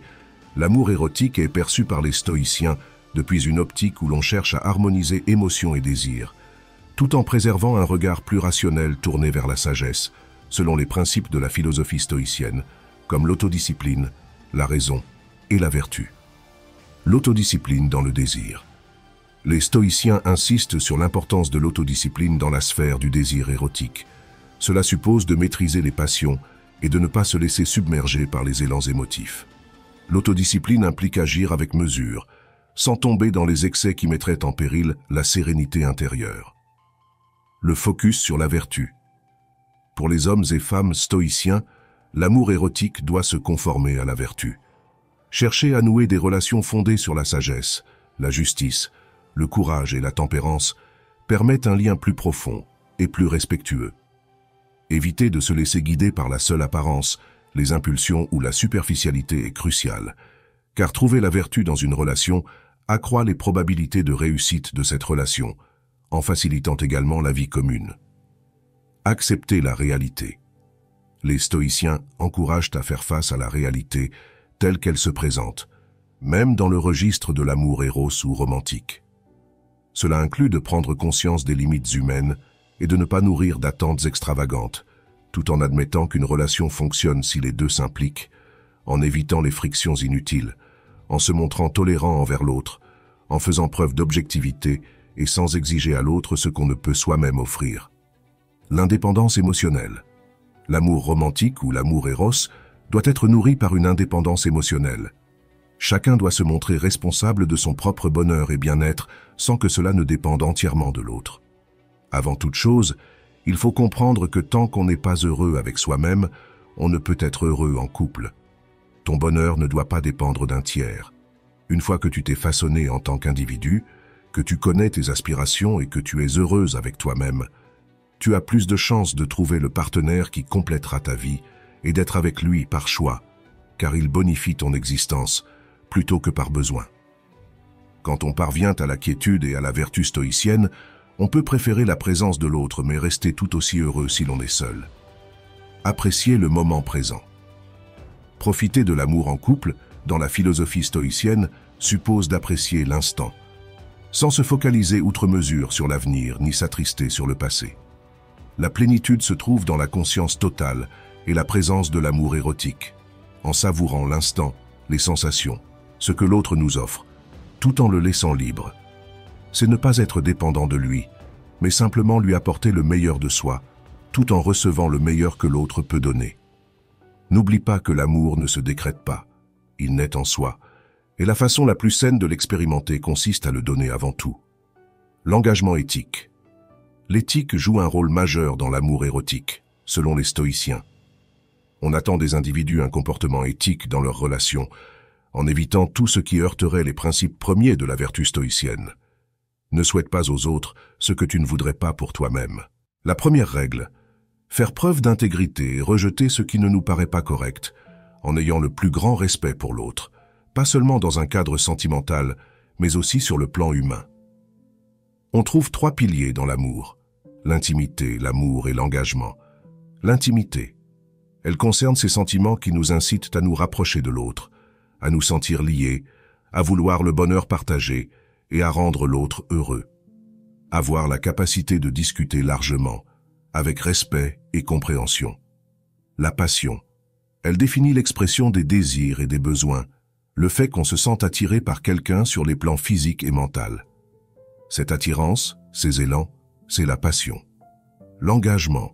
l'amour érotique est perçu par les stoïciens depuis une optique où l'on cherche à harmoniser émotions et désirs, tout en préservant un regard plus rationnel tourné vers la sagesse, selon les principes de la philosophie stoïcienne, comme l'autodiscipline, la raison et la vertu. L'autodiscipline dans le désir. Les stoïciens insistent sur l'importance de l'autodiscipline dans la sphère du désir érotique. Cela suppose de maîtriser les passions et de ne pas se laisser submerger par les élans émotifs. L'autodiscipline implique agir avec mesure, sans tomber dans les excès qui mettraient en péril la sérénité intérieure. Le focus sur la vertu. Pour les hommes et femmes stoïciens, l'amour érotique doit se conformer à la vertu. Chercher à nouer des relations fondées sur la sagesse, la justice, le courage et la tempérance permettent un lien plus profond et plus respectueux. Éviter de se laisser guider par la seule apparence, les impulsions ou la superficialité est crucial, car trouver la vertu dans une relation accroît les probabilités de réussite de cette relation, en facilitant également la vie commune. Accepter la réalité. Les stoïciens encouragent à faire face à la réalité telle qu'elle se présente, même dans le registre de l'amour éros ou romantique. Cela inclut de prendre conscience des limites humaines et de ne pas nourrir d'attentes extravagantes, tout en admettant qu'une relation fonctionne si les deux s'impliquent, en évitant les frictions inutiles, en se montrant tolérant envers l'autre, en faisant preuve d'objectivité et sans exiger à l'autre ce qu'on ne peut soi-même offrir. L'indépendance émotionnelle. L'amour romantique ou l'amour éros doit être nourri par une indépendance émotionnelle. Chacun doit se montrer responsable de son propre bonheur et bien-être sans que cela ne dépende entièrement de l'autre. Avant toute chose, il faut comprendre que tant qu'on n'est pas heureux avec soi-même, on ne peut être heureux en couple. Ton bonheur ne doit pas dépendre d'un tiers. Une fois que tu t'es façonné en tant qu'individu, que tu connais tes aspirations et que tu es heureuse avec toi-même, tu as plus de chances de trouver le partenaire qui complétera ta vie et d'être avec lui par choix, car il bonifie ton existence plutôt que par besoin. Quand on parvient à la quiétude et à la vertu stoïcienne, on peut préférer la présence de l'autre mais rester tout aussi heureux si l'on est seul. Apprécier le moment présent. Profiter de l'amour en couple, dans la philosophie stoïcienne, suppose d'apprécier l'instant, sans se focaliser outre mesure sur l'avenir ni s'attrister sur le passé. La plénitude se trouve dans la conscience totale et la présence de l'amour érotique, en savourant l'instant, les sensations, ce que l'autre nous offre, tout en le laissant libre. C'est ne pas être dépendant de lui, mais simplement lui apporter le meilleur de soi, tout en recevant le meilleur que l'autre peut donner. N'oublie pas que l'amour ne se décrète pas, il naît en soi, et la façon la plus saine de l'expérimenter consiste à le donner avant tout. L'engagement éthique. L'éthique joue un rôle majeur dans l'amour érotique, selon les stoïciens. On attend des individus un comportement éthique dans leurs relations, en évitant tout ce qui heurterait les principes premiers de la vertu stoïcienne. Ne souhaite pas aux autres ce que tu ne voudrais pas pour toi-même. La première règle, faire preuve d'intégrité et rejeter ce qui ne nous paraît pas correct, en ayant le plus grand respect pour l'autre, pas seulement dans un cadre sentimental, mais aussi sur le plan humain. On trouve 3 piliers dans l'amour: l'intimité, l'amour et l'engagement. L'intimité. Elle concerne ces sentiments qui nous incitent à nous rapprocher de l'autre, à nous sentir liés, à vouloir le bonheur partagé et à rendre l'autre heureux. Avoir la capacité de discuter largement, avec respect et compréhension. La passion. Elle définit l'expression des désirs et des besoins, le fait qu'on se sente attiré par quelqu'un sur les plans physiques et mentaux. Cette attirance, ces élans, c'est la passion. L'engagement.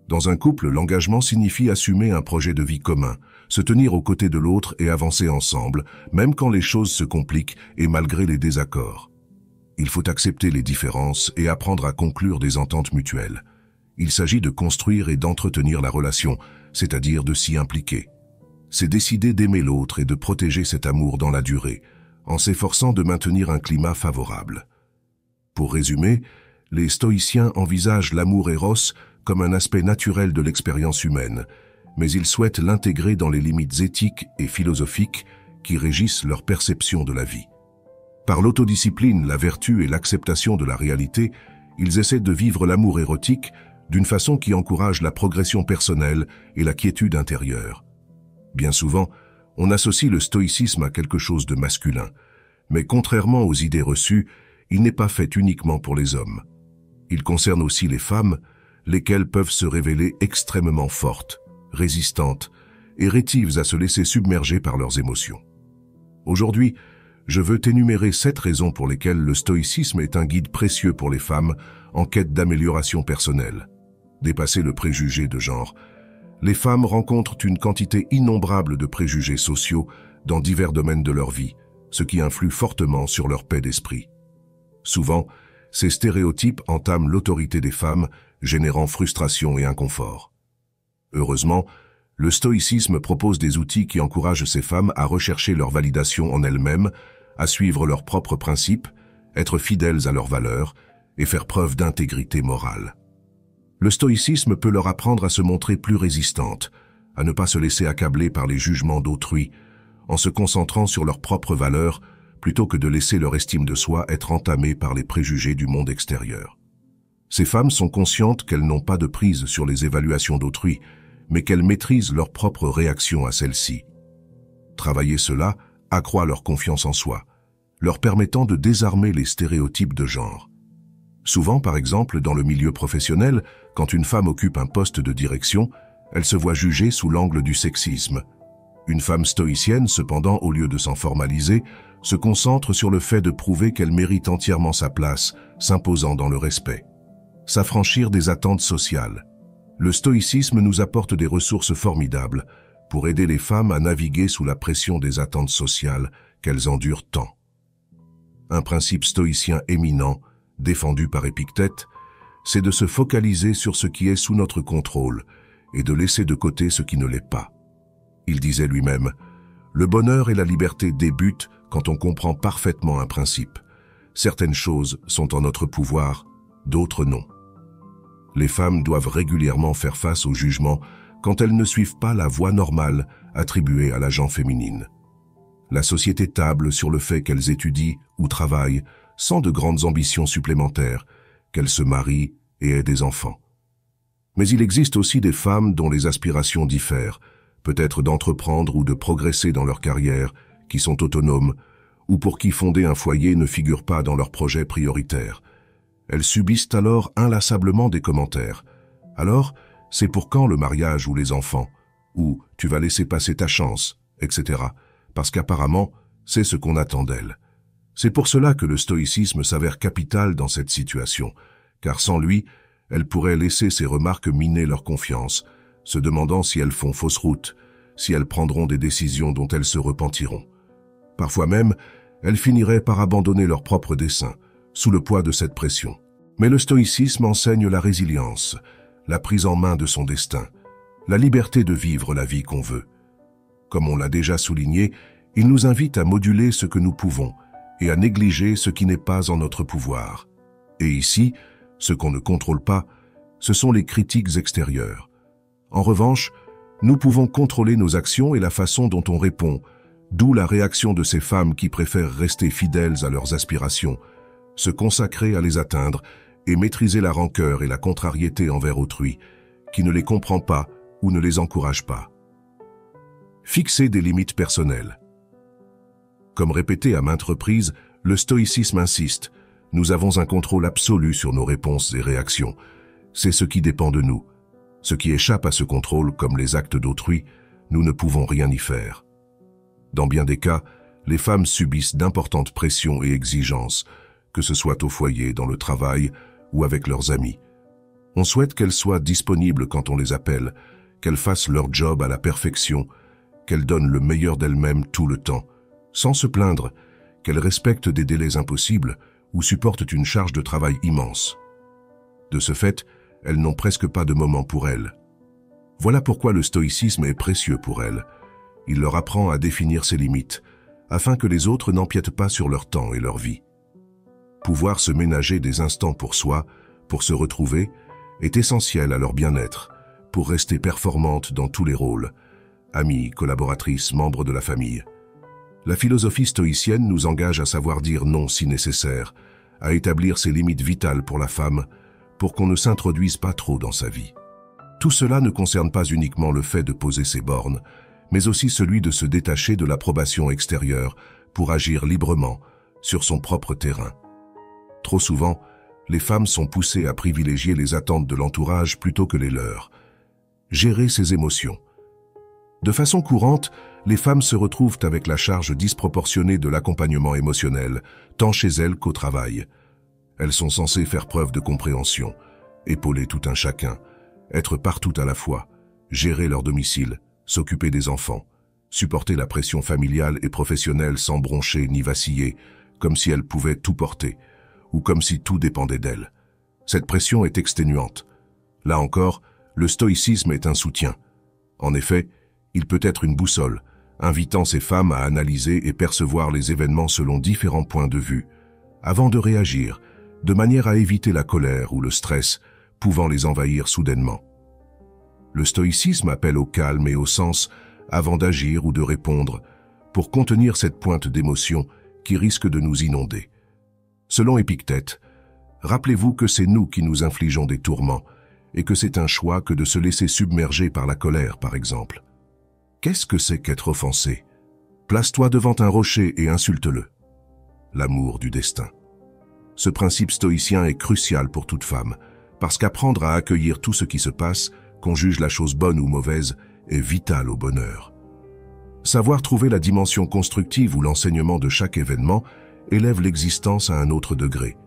Dans un couple, l'engagement signifie assumer un projet de vie commun, se tenir aux côtés de l'autre et avancer ensemble, même quand les choses se compliquent et malgré les désaccords. Il faut accepter les différences et apprendre à conclure des ententes mutuelles. Il s'agit de construire et d'entretenir la relation, c'est-à-dire de s'y impliquer. C'est décider d'aimer l'autre et de protéger cet amour dans la durée, en s'efforçant de maintenir un climat favorable. Pour résumer, les stoïciens envisagent l'amour éros comme un aspect naturel de l'expérience humaine, mais ils souhaitent l'intégrer dans les limites éthiques et philosophiques qui régissent leur perception de la vie. Par l'autodiscipline, la vertu et l'acceptation de la réalité, ils essaient de vivre l'amour érotique d'une façon qui encourage la progression personnelle et la quiétude intérieure. Bien souvent, on associe le stoïcisme à quelque chose de masculin, mais contrairement aux idées reçues, il n'est pas fait uniquement pour les hommes. Il concerne aussi les femmes, lesquelles peuvent se révéler extrêmement fortes, résistantes et rétives à se laisser submerger par leurs émotions. Aujourd'hui, je veux t'énumérer 7 raisons pour lesquelles le stoïcisme est un guide précieux pour les femmes en quête d'amélioration personnelle. Dépasser le préjugé de genre. Les femmes rencontrent une quantité innombrable de préjugés sociaux dans divers domaines de leur vie, ce qui influe fortement sur leur paix d'esprit. Souvent, ces stéréotypes entament l'autorité des femmes, générant frustration et inconfort. Heureusement, le stoïcisme propose des outils qui encouragent ces femmes à rechercher leur validation en elles-mêmes, à suivre leurs propres principes, être fidèles à leurs valeurs et faire preuve d'intégrité morale. Le stoïcisme peut leur apprendre à se montrer plus résistantes, à ne pas se laisser accabler par les jugements d'autrui, en se concentrant sur leurs propres valeurs plutôt que de laisser leur estime de soi être entamée par les préjugés du monde extérieur. Ces femmes sont conscientes qu'elles n'ont pas de prise sur les évaluations d'autrui, mais qu'elles maîtrisent leur propre réaction à celles-ci. Travailler cela accroît leur confiance en soi, leur permettant de désarmer les stéréotypes de genre. Souvent, par exemple, dans le milieu professionnel, quand une femme occupe un poste de direction, elle se voit jugée sous l'angle du sexisme. Une femme stoïcienne, cependant, au lieu de s'en formaliser, se concentre sur le fait de prouver qu'elle mérite entièrement sa place, s'imposant dans le respect. S'affranchir des attentes sociales. Le stoïcisme nous apporte des ressources formidables pour aider les femmes à naviguer sous la pression des attentes sociales qu'elles endurent tant. Un principe stoïcien éminent, défendu par Épictète, c'est de se focaliser sur ce qui est sous notre contrôle et de laisser de côté ce qui ne l'est pas. Il disait lui-même, « Le bonheur et la liberté débutent quand on comprend parfaitement un principe. Certaines choses sont en notre pouvoir, d'autres non. » Les femmes doivent régulièrement faire face au jugement quand elles ne suivent pas la voie normale attribuée à la gent féminine. La société table sur le fait qu'elles étudient ou travaillent sans de grandes ambitions supplémentaires, qu'elles se marient et aient des enfants. Mais il existe aussi des femmes dont les aspirations diffèrent, peut-être d'entreprendre ou de progresser dans leur carrière, qui sont autonomes, ou pour qui fonder un foyer ne figure pas dans leurs projets prioritaires. Elles subissent alors inlassablement des commentaires. Alors, c'est pour quand le mariage ou les enfants? Ou tu vas laisser passer ta chance, etc. Parce qu'apparemment, c'est ce qu'on attend d'elles. C'est pour cela que le stoïcisme s'avère capital dans cette situation, car sans lui, elles pourraient laisser ces remarques miner leur confiance, se demandant si elles font fausse route, si elles prendront des décisions dont elles se repentiront. Parfois même, elles finiraient par abandonner leur propre dessein, sous le poids de cette pression. Mais le stoïcisme enseigne la résilience, la prise en main de son destin, la liberté de vivre la vie qu'on veut. Comme on l'a déjà souligné, il nous invite à moduler ce que nous pouvons et à négliger ce qui n'est pas en notre pouvoir. Et ici, ce qu'on ne contrôle pas, ce sont les critiques extérieures. En revanche, nous pouvons contrôler nos actions et la façon dont on répond, d'où la réaction de ces femmes qui préfèrent rester fidèles à leurs aspirations, se consacrer à les atteindre et maîtriser la rancœur et la contrariété envers autrui, qui ne les comprend pas ou ne les encourage pas. Fixer des limites personnelles. Comme répété à maintes reprises, le stoïcisme insiste. Nous avons un contrôle absolu sur nos réponses et réactions. C'est ce qui dépend de nous. Ce qui échappe à ce contrôle, comme les actes d'autrui, nous ne pouvons rien y faire. Dans bien des cas, les femmes subissent d'importantes pressions et exigences, que ce soit au foyer, dans le travail ou avec leurs amis. On souhaite qu'elles soient disponibles quand on les appelle, qu'elles fassent leur job à la perfection, qu'elles donnent le meilleur d'elles-mêmes tout le temps, sans se plaindre, qu'elles respectent des délais impossibles ou supportent une charge de travail immense. De ce fait, elles n'ont presque pas de moment pour elles. Voilà pourquoi le stoïcisme est précieux pour elles. Il leur apprend à définir ses limites, afin que les autres n'empiètent pas sur leur temps et leur vie. Pouvoir se ménager des instants pour soi, pour se retrouver, est essentiel à leur bien-être, pour rester performante dans tous les rôles, amies, collaboratrices, membres de la famille. La philosophie stoïcienne nous engage à savoir dire non si nécessaire, à établir ses limites vitales pour la femme, pour qu'on ne s'introduise pas trop dans sa vie. Tout cela ne concerne pas uniquement le fait de poser ses bornes, mais aussi celui de se détacher de l'approbation extérieure pour agir librement sur son propre terrain. Trop souvent, les femmes sont poussées à privilégier les attentes de l'entourage plutôt que les leurs. Gérer ses émotions. De façon courante, les femmes se retrouvent avec la charge disproportionnée de l'accompagnement émotionnel, tant chez elles qu'au travail. Elles sont censées faire preuve de compréhension, épauler tout un chacun, être partout à la fois, gérer leur domicile, s'occuper des enfants, supporter la pression familiale et professionnelle sans broncher ni vaciller, comme si elles pouvaient tout porter, ou comme si tout dépendait d'elles. Cette pression est exténuante. Là encore, le stoïcisme est un soutien. En effet, il peut être une boussole, invitant ces femmes à analyser et percevoir les événements selon différents points de vue, avant de réagir, de manière à éviter la colère ou le stress pouvant les envahir soudainement. Le stoïcisme appelle au calme et au sens avant d'agir ou de répondre, pour contenir cette pointe d'émotion qui risque de nous inonder. Selon Épictète, rappelez-vous que c'est nous qui nous infligeons des tourments et que c'est un choix que de se laisser submerger par la colère, par exemple. Qu'est-ce que c'est qu'être offensé? Place-toi devant un rocher et insulte-le. L'amour du destin. Ce principe stoïcien est crucial pour toute femme, parce qu'apprendre à accueillir tout ce qui se passe, qu'on juge la chose bonne ou mauvaise, est vital au bonheur. Savoir trouver la dimension constructive ou l'enseignement de chaque événement élève l'existence à un autre degré.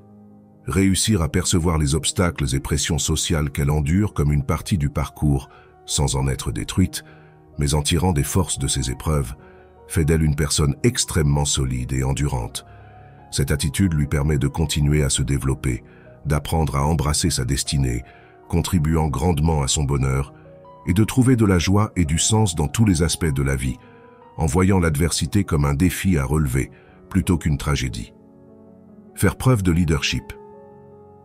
Réussir à percevoir les obstacles et pressions sociales qu'elle endure comme une partie du parcours, sans en être détruite, mais en tirant des forces de ces épreuves, fait d'elle une personne extrêmement solide et endurante. Cette attitude lui permet de continuer à se développer, d'apprendre à embrasser sa destinée, contribuant grandement à son bonheur, et de trouver de la joie et du sens dans tous les aspects de la vie, en voyant l'adversité comme un défi à relever, plutôt qu'une tragédie. Faire preuve de leadership.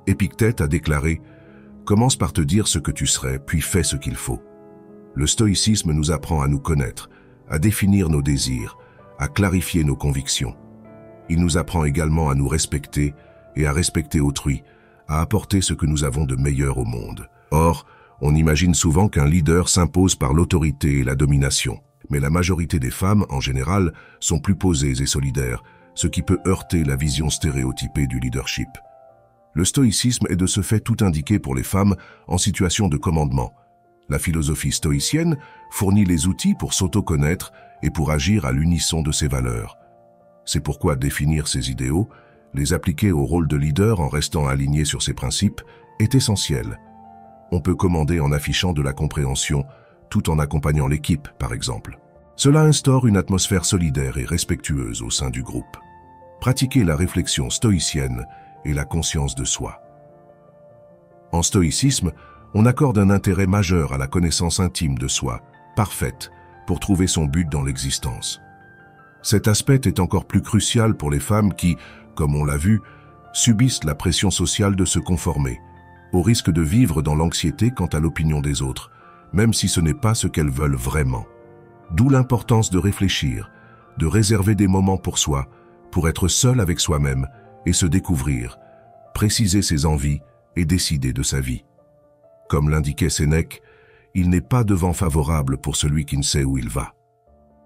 Épictète a déclaré « Commence par te dire ce que tu serais, puis fais ce qu'il faut ». Le stoïcisme nous apprend à nous connaître, à définir nos désirs, à clarifier nos convictions. Il nous apprend également à nous respecter et à respecter autrui, à apporter ce que nous avons de meilleur au monde. Or, on imagine souvent qu'un leader s'impose par l'autorité et la domination. Mais la majorité des femmes, en général, sont plus posées et solidaires, ce qui peut heurter la vision stéréotypée du leadership. Le stoïcisme est de ce fait tout indiqué pour les femmes en situation de commandement. La philosophie stoïcienne fournit les outils pour s'auto-connaître et pour agir à l'unisson de ses valeurs. C'est pourquoi définir ses idéaux, les appliquer au rôle de leader en restant aligné sur ses principes, est essentiel. On peut commander en affichant de la compréhension, tout en accompagnant l'équipe, par exemple. Cela instaure une atmosphère solidaire et respectueuse au sein du groupe. Pratiquer la réflexion stoïcienne et la conscience de soi. En stoïcisme, on accorde un intérêt majeur à la connaissance intime de soi, parfaite, pour trouver son but dans l'existence. Cet aspect est encore plus crucial pour les femmes qui, comme on l'a vu, subissent la pression sociale de se conformer, au risque de vivre dans l'anxiété quant à l'opinion des autres, même si ce n'est pas ce qu'elles veulent vraiment. D'où l'importance de réfléchir, de réserver des moments pour soi, pour être seul avec soi-même et se découvrir, préciser ses envies et décider de sa vie. Comme l'indiquait Sénèque, il n'est pas de vent favorable pour celui qui ne sait où il va.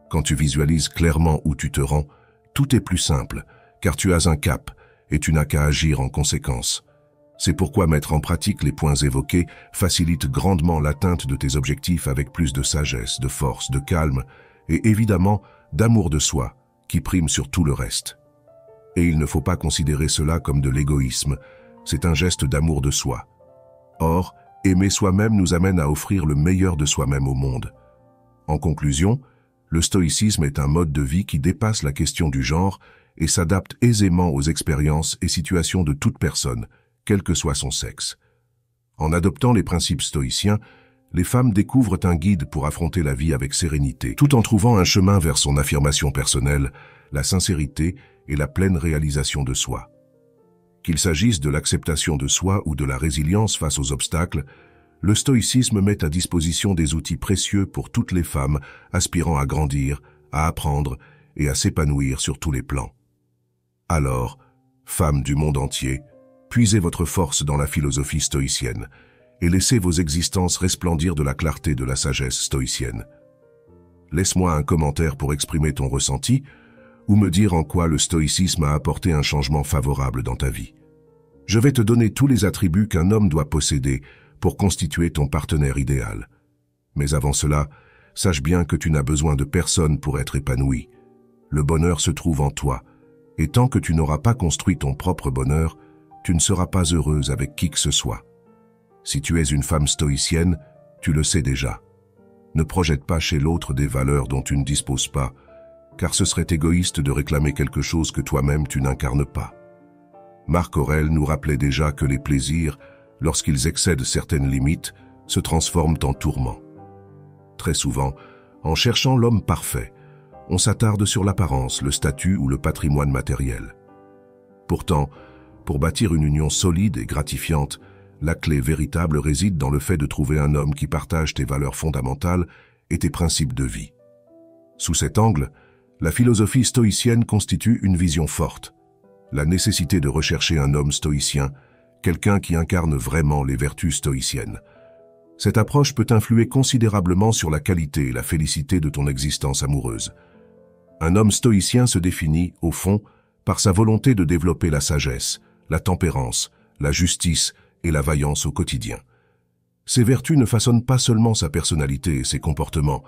Quand tu visualises clairement où tu te rends, tout est plus simple, car tu as un cap et tu n'as qu'à agir en conséquence. C'est pourquoi mettre en pratique les points évoqués facilite grandement l'atteinte de tes objectifs avec plus de sagesse, de force, de calme et évidemment d'amour de soi qui prime sur tout le reste. Et il ne faut pas considérer cela comme de l'égoïsme, c'est un geste d'amour de soi. Or, aimer soi-même nous amène à offrir le meilleur de soi-même au monde. En conclusion, le stoïcisme est un mode de vie qui dépasse la question du genre et s'adapte aisément aux expériences et situations de toute personne, quel que soit son sexe. En adoptant les principes stoïciens, les femmes découvrent un guide pour affronter la vie avec sérénité, tout en trouvant un chemin vers son affirmation personnelle, la sincérité et la pleine réalisation de soi. Qu'il s'agisse de l'acceptation de soi ou de la résilience face aux obstacles, le stoïcisme met à disposition des outils précieux pour toutes les femmes aspirant à grandir, à apprendre et à s'épanouir sur tous les plans. Alors, femmes du monde entier, puisez votre force dans la philosophie stoïcienne et laissez vos existences resplendir de la clarté de la sagesse stoïcienne. Laisse-moi un commentaire pour exprimer ton ressenti ou me dire en quoi le stoïcisme a apporté un changement favorable dans ta vie. Je vais te donner tous les attributs qu'un homme doit posséder pour constituer ton partenaire idéal. Mais avant cela, sache bien que tu n'as besoin de personne pour être épanoui. Le bonheur se trouve en toi, et tant que tu n'auras pas construit ton propre bonheur, tu ne seras pas heureuse avec qui que ce soit. Si tu es une femme stoïcienne, tu le sais déjà. Ne projette pas chez l'autre des valeurs dont tu ne disposes pas, car ce serait égoïste de réclamer quelque chose que toi-même tu n'incarnes pas. Marc Aurèle nous rappelait déjà que les plaisirs, lorsqu'ils excèdent certaines limites, se transforment en tourments. Très souvent, en cherchant l'homme parfait, on s'attarde sur l'apparence, le statut ou le patrimoine matériel. Pourtant, pour bâtir une union solide et gratifiante, la clé véritable réside dans le fait de trouver un homme qui partage tes valeurs fondamentales et tes principes de vie. Sous cet angle, la philosophie stoïcienne constitue une vision forte. La nécessité de rechercher un homme stoïcien, quelqu'un qui incarne vraiment les vertus stoïciennes. Cette approche peut influer considérablement sur la qualité et la félicité de ton existence amoureuse. Un homme stoïcien se définit, au fond, par sa volonté de développer la sagesse, la tempérance, la justice et la vaillance au quotidien. Ces vertus ne façonnent pas seulement sa personnalité et ses comportements,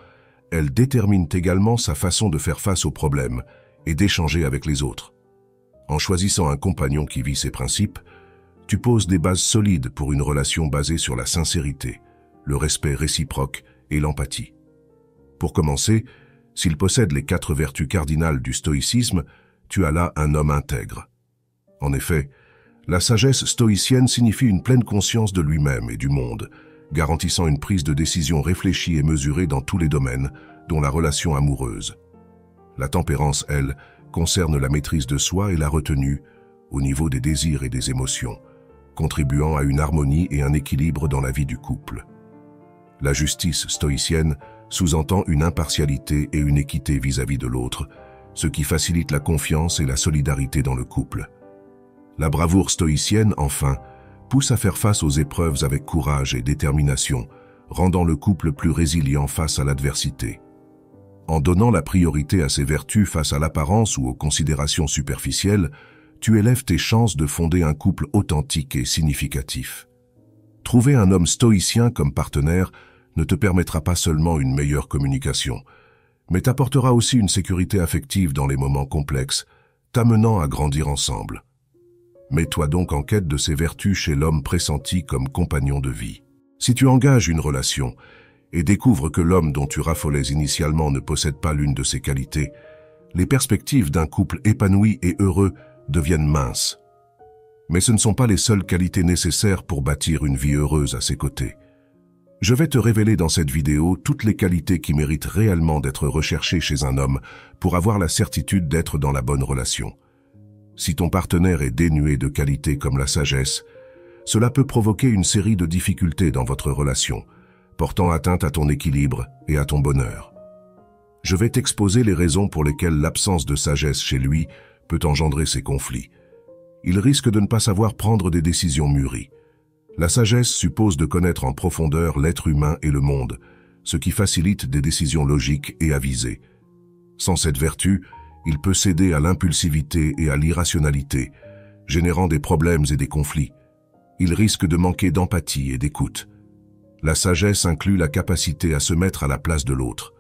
elles déterminent également sa façon de faire face aux problèmes et d'échanger avec les autres. En choisissant un compagnon qui vit ces principes, tu poses des bases solides pour une relation basée sur la sincérité, le respect réciproque et l'empathie. Pour commencer, s'il possède les 4 vertus cardinales du stoïcisme, tu as là un homme intègre. En effet, la sagesse stoïcienne signifie une pleine conscience de lui-même et du monde, garantissant une prise de décision réfléchie et mesurée dans tous les domaines, dont la relation amoureuse. La tempérance, elle, concerne la maîtrise de soi et la retenue, au niveau des désirs et des émotions, contribuant à une harmonie et un équilibre dans la vie du couple. La justice stoïcienne sous-entend une impartialité et une équité vis-à-vis de l'autre, ce qui facilite la confiance et la solidarité dans le couple. La bravoure stoïcienne, enfin, pousse à faire face aux épreuves avec courage et détermination, rendant le couple plus résilient face à l'adversité. En donnant la priorité à ces vertus face à l'apparence ou aux considérations superficielles, tu élèves tes chances de fonder un couple authentique et significatif. Trouver un homme stoïcien comme partenaire ne te permettra pas seulement une meilleure communication, mais t'apportera aussi une sécurité affective dans les moments complexes, t'amenant à grandir ensemble. Mets-toi donc en quête de ces vertus chez l'homme pressenti comme compagnon de vie. Si tu engages une relation et découvres que l'homme dont tu raffolais initialement ne possède pas l'une de ces qualités, les perspectives d'un couple épanoui et heureux deviennent minces. Mais ce ne sont pas les seules qualités nécessaires pour bâtir une vie heureuse à ses côtés. Je vais te révéler dans cette vidéo toutes les qualités qui méritent réellement d'être recherchées chez un homme pour avoir la certitude d'être dans la bonne relation. Si ton partenaire est dénué de qualités comme la sagesse, cela peut provoquer une série de difficultés dans votre relation, portant atteinte à ton équilibre et à ton bonheur. Je vais t'exposer les raisons pour lesquelles l'absence de sagesse chez lui peut engendrer ces conflits. Il risque de ne pas savoir prendre des décisions mûries. La sagesse suppose de connaître en profondeur l'être humain et le monde, ce qui facilite des décisions logiques et avisées. Sans cette vertu, il peut céder à l'impulsivité et à l'irrationalité, générant des problèmes et des conflits. Il risque de manquer d'empathie et d'écoute. La sagesse inclut la capacité à se mettre à la place de l'autre.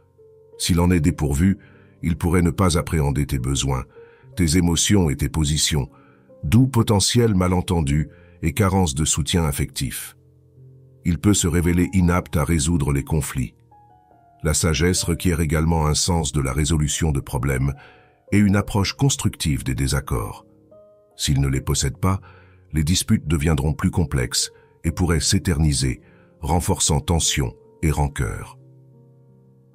S'il en est dépourvu, il pourrait ne pas appréhender tes besoins, tes émotions et tes positions, d'où potentiel malentendu et carence de soutien affectif. Il peut se révéler inapte à résoudre les conflits. La sagesse requiert également un sens de la résolution de problèmes et une approche constructive des désaccords. S'il ne les possède pas, les disputes deviendront plus complexes et pourraient s'éterniser, renforçant tensions et rancœurs.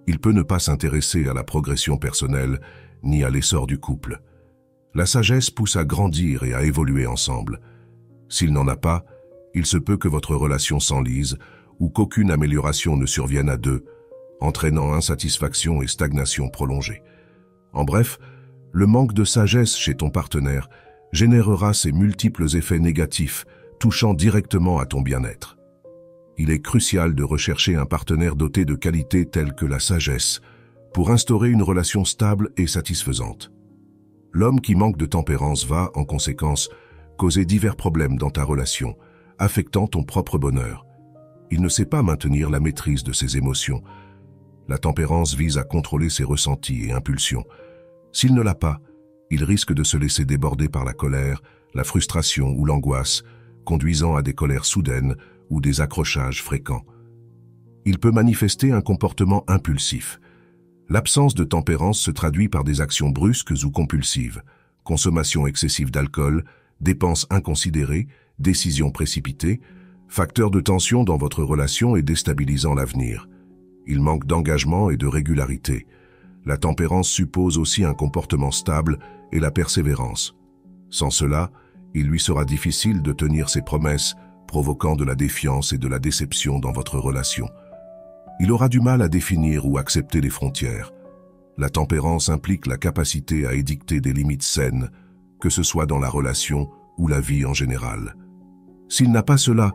Il peut ne pas s'intéresser à la progression personnelle ni à l'essor du couple. La sagesse pousse à grandir et à évoluer ensemble. S'il n'en a pas, il se peut que votre relation s'enlise ou qu'aucune amélioration ne survienne à deux, entraînant insatisfaction et stagnation prolongée. En bref, le manque de sagesse chez ton partenaire générera ces multiples effets négatifs touchant directement à ton bien-être. Il est crucial de rechercher un partenaire doté de qualités telles que la sagesse pour instaurer une relation stable et satisfaisante. L'homme qui manque de tempérance va, en conséquence, causer divers problèmes dans ta relation, affectant ton propre bonheur. Il ne sait pas maintenir la maîtrise de ses émotions. La tempérance vise à contrôler ses ressentis et impulsions. S'il ne l'a pas, il risque de se laisser déborder par la colère, la frustration ou l'angoisse, conduisant à des colères soudaines ou des accrochages fréquents. Il peut manifester un comportement impulsif. L'absence de tempérance se traduit par des actions brusques ou compulsives, consommation excessive d'alcool, dépenses inconsidérées, décisions précipitées, facteurs de tension dans votre relation et déstabilisant l'avenir. Il manque d'engagement et de régularité. La tempérance suppose aussi un comportement stable et la persévérance. Sans cela, il lui sera difficile de tenir ses promesses, provoquant de la défiance et de la déception dans votre relation. Il aura du mal à définir ou accepter les frontières. La tempérance implique la capacité à édicter des limites saines, que ce soit dans la relation ou la vie en général. S'il n'a pas cela,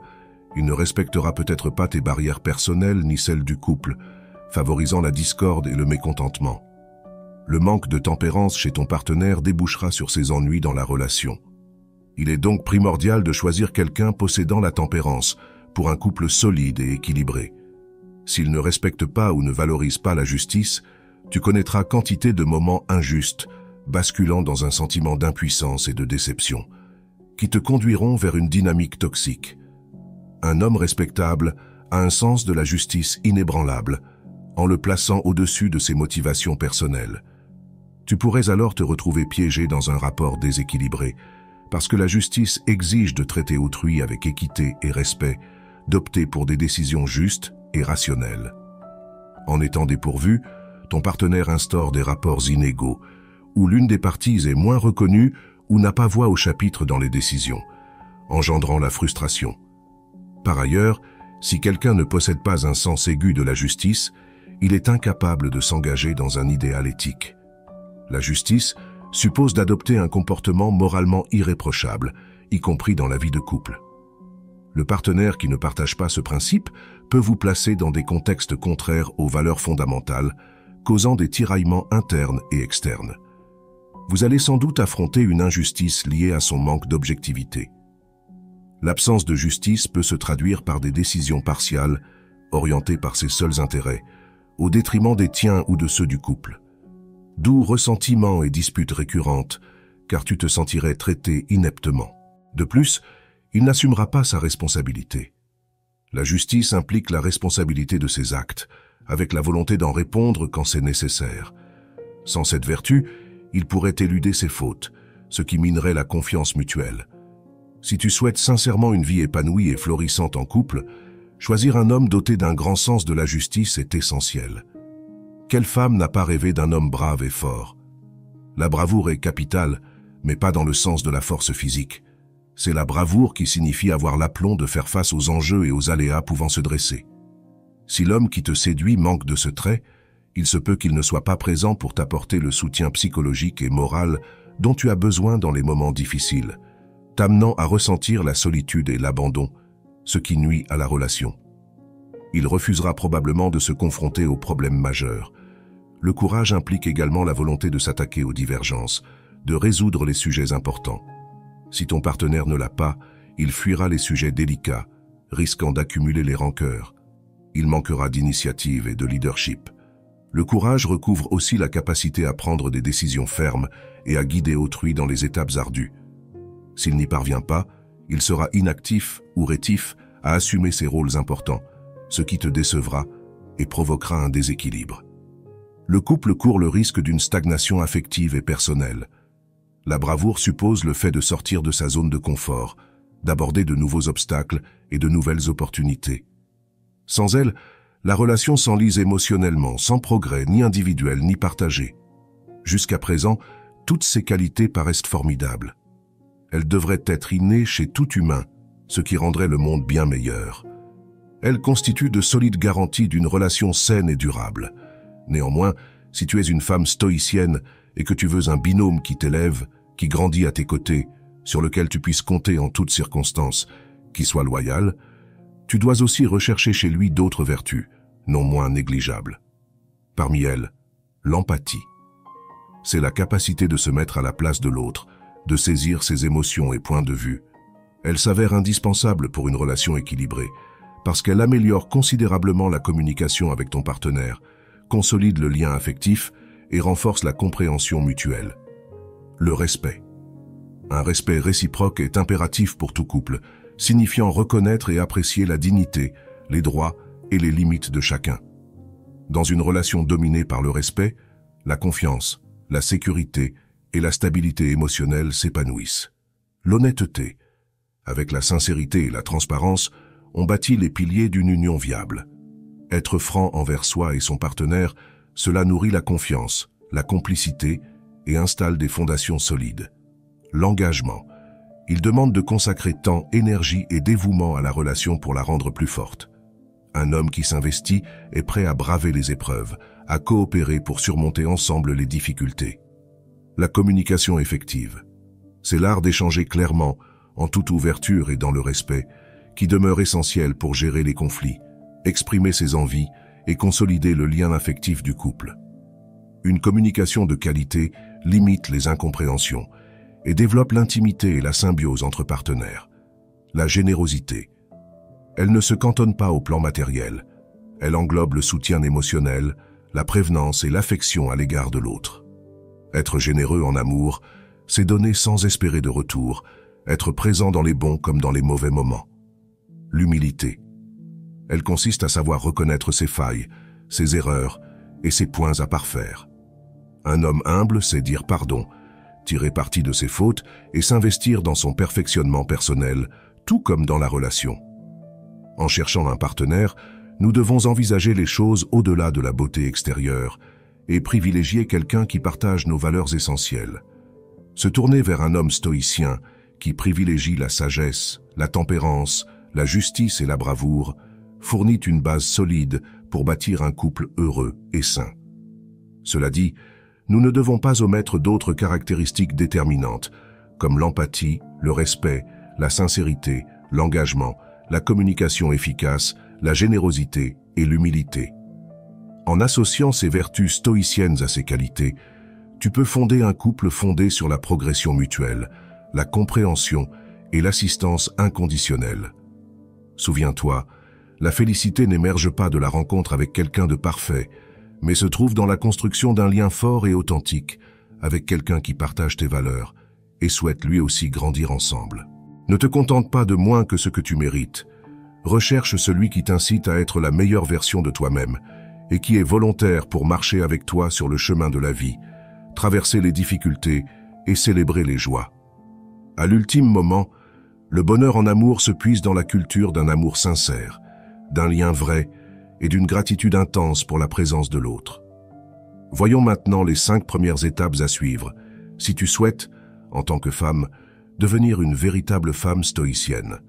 il ne respectera peut-être pas tes barrières personnelles ni celles du couple, favorisant la discorde et le mécontentement. Le manque de tempérance chez ton partenaire débouchera sur ses ennuis dans la relation. Il est donc primordial de choisir quelqu'un possédant la tempérance pour un couple solide et équilibré. S'il ne respecte pas ou ne valorise pas la justice, tu connaîtras quantité de moments injustes, basculant dans un sentiment d'impuissance et de déception, qui te conduiront vers une dynamique toxique. Un homme respectable a un sens de la justice inébranlable, en le plaçant au-dessus de ses motivations personnelles. Tu pourrais alors te retrouver piégé dans un rapport déséquilibré, parce que la justice exige de traiter autrui avec équité et respect, d'opter pour des décisions justes et rationnelles. En étant dépourvu, ton partenaire instaure des rapports inégaux, où l'une des parties est moins reconnue ou n'a pas voix au chapitre dans les décisions, engendrant la frustration. Par ailleurs, si quelqu'un ne possède pas un sens aigu de la justice, il est incapable de s'engager dans un idéal éthique. La justice suppose d'adopter un comportement moralement irréprochable, y compris dans la vie de couple. Le partenaire qui ne partage pas ce principe peut vous placer dans des contextes contraires aux valeurs fondamentales, causant des tiraillements internes et externes. Vous allez sans doute affronter une injustice liée à son manque d'objectivité. L'absence de justice peut se traduire par des décisions partiales, orientées par ses seuls intérêts, au détriment des tiens ou de ceux du couple. D'où ressentiments et disputes récurrentes, car tu te sentirais traité ineptement. De plus, il n'assumera pas sa responsabilité. La justice implique la responsabilité de ses actes, avec la volonté d'en répondre quand c'est nécessaire. Sans cette vertu, il pourrait éluder ses fautes, ce qui minerait la confiance mutuelle. Si tu souhaites sincèrement une vie épanouie et florissante en couple, choisir un homme doté d'un grand sens de la justice est essentiel. Quelle femme n'a pas rêvé d'un homme brave et fort? La bravoure est capitale, mais pas dans le sens de la force physique. C'est la bravoure qui signifie avoir l'aplomb de faire face aux enjeux et aux aléas pouvant se dresser. Si l'homme qui te séduit manque de ce trait, il se peut qu'il ne soit pas présent pour t'apporter le soutien psychologique et moral dont tu as besoin dans les moments difficiles, t'amenant à ressentir la solitude et l'abandon, ce qui nuit à la relation. Il refusera probablement de se confronter aux problèmes majeurs. Le courage implique également la volonté de s'attaquer aux divergences, de résoudre les sujets importants. Si ton partenaire ne l'a pas, il fuira les sujets délicats, risquant d'accumuler les rancœurs. Il manquera d'initiative et de leadership. Le courage recouvre aussi la capacité à prendre des décisions fermes et à guider autrui dans les étapes ardues. S'il n'y parvient pas, il sera inactif ou rétif à assumer ses rôles importants, ce qui te décevra et provoquera un déséquilibre. Le couple court le risque d'une stagnation affective et personnelle. La bravoure suppose le fait de sortir de sa zone de confort, d'aborder de nouveaux obstacles et de nouvelles opportunités. Sans elle, la relation s'enlise émotionnellement, sans progrès ni individuel ni partagé. Jusqu'à présent, toutes ces qualités paraissent formidables. Elles devraient être innées chez tout humain, ce qui rendrait le monde bien meilleur. Elles constituent de solides garanties d'une relation saine et durable. Néanmoins, si tu es une femme stoïcienne et que tu veux un binôme qui t'élève, qui grandit à tes côtés, sur lequel tu puisses compter en toutes circonstances, qui soit loyal, tu dois aussi rechercher chez lui d'autres vertus, non moins négligeables. Parmi elles, l'empathie. C'est la capacité de se mettre à la place de l'autre, de saisir ses émotions et points de vue. Elle s'avère indispensable pour une relation équilibrée, parce qu'elle améliore considérablement la communication avec ton partenaire, consolide le lien affectif et renforce la compréhension mutuelle. Le respect. Un respect réciproque est impératif pour tout couple, signifiant reconnaître et apprécier la dignité, les droits et les limites de chacun. Dans une relation dominée par le respect, la confiance, la sécurité et la stabilité émotionnelle s'épanouissent. L'honnêteté. Avec la sincérité et la transparence, on bâtit les piliers d'une union viable. Être franc envers soi et son partenaire, cela nourrit la confiance, la complicité et installe des fondations solides. L'engagement. Il demande de consacrer temps, énergie et dévouement à la relation pour la rendre plus forte. Un homme qui s'investit est prêt à braver les épreuves, à coopérer pour surmonter ensemble les difficultés. La communication effective. C'est l'art d'échanger clairement, en toute ouverture et dans le respect, qui demeure essentiel pour gérer les conflits, exprimer ses envies et consolider le lien affectif du couple. Une communication de qualité limite les incompréhensions et développe l'intimité et la symbiose entre partenaires. La générosité. Elle ne se cantonne pas au plan matériel. Elle englobe le soutien émotionnel, la prévenance et l'affection à l'égard de l'autre. Être généreux en amour, c'est donner sans espérer de retour, être présent dans les bons comme dans les mauvais moments. L'humilité. Elle consiste à savoir reconnaître ses failles, ses erreurs et ses points à parfaire. Un homme humble sait dire pardon, tirer parti de ses fautes et s'investir dans son perfectionnement personnel, tout comme dans la relation. En cherchant un partenaire, nous devons envisager les choses au-delà de la beauté extérieure et privilégier quelqu'un qui partage nos valeurs essentielles. Se tourner vers un homme stoïcien qui privilégie la sagesse, la tempérance, la justice et la bravoure fournit une base solide pour bâtir un couple heureux et sain. Cela dit, nous ne devons pas omettre d'autres caractéristiques déterminantes, comme l'empathie, le respect, la sincérité, l'engagement, la communication efficace, la générosité et l'humilité. En associant ces vertus stoïciennes à ces qualités, tu peux fonder un couple fondé sur la progression mutuelle, la compréhension et l'assistance inconditionnelle. Souviens-toi, la félicité n'émerge pas de la rencontre avec quelqu'un de parfait, mais se trouve dans la construction d'un lien fort et authentique avec quelqu'un qui partage tes valeurs et souhaite lui aussi grandir ensemble. Ne te contente pas de moins que ce que tu mérites. Recherche celui qui t'incite à être la meilleure version de toi-même et qui est volontaire pour marcher avec toi sur le chemin de la vie, traverser les difficultés et célébrer les joies. À l'ultime moment, le bonheur en amour se puise dans la culture d'un amour sincère, d'un lien vrai et d'une gratitude intense pour la présence de l'autre. Voyons maintenant les 5 premières étapes à suivre, si tu souhaites, en tant que femme, devenir une véritable femme stoïcienne.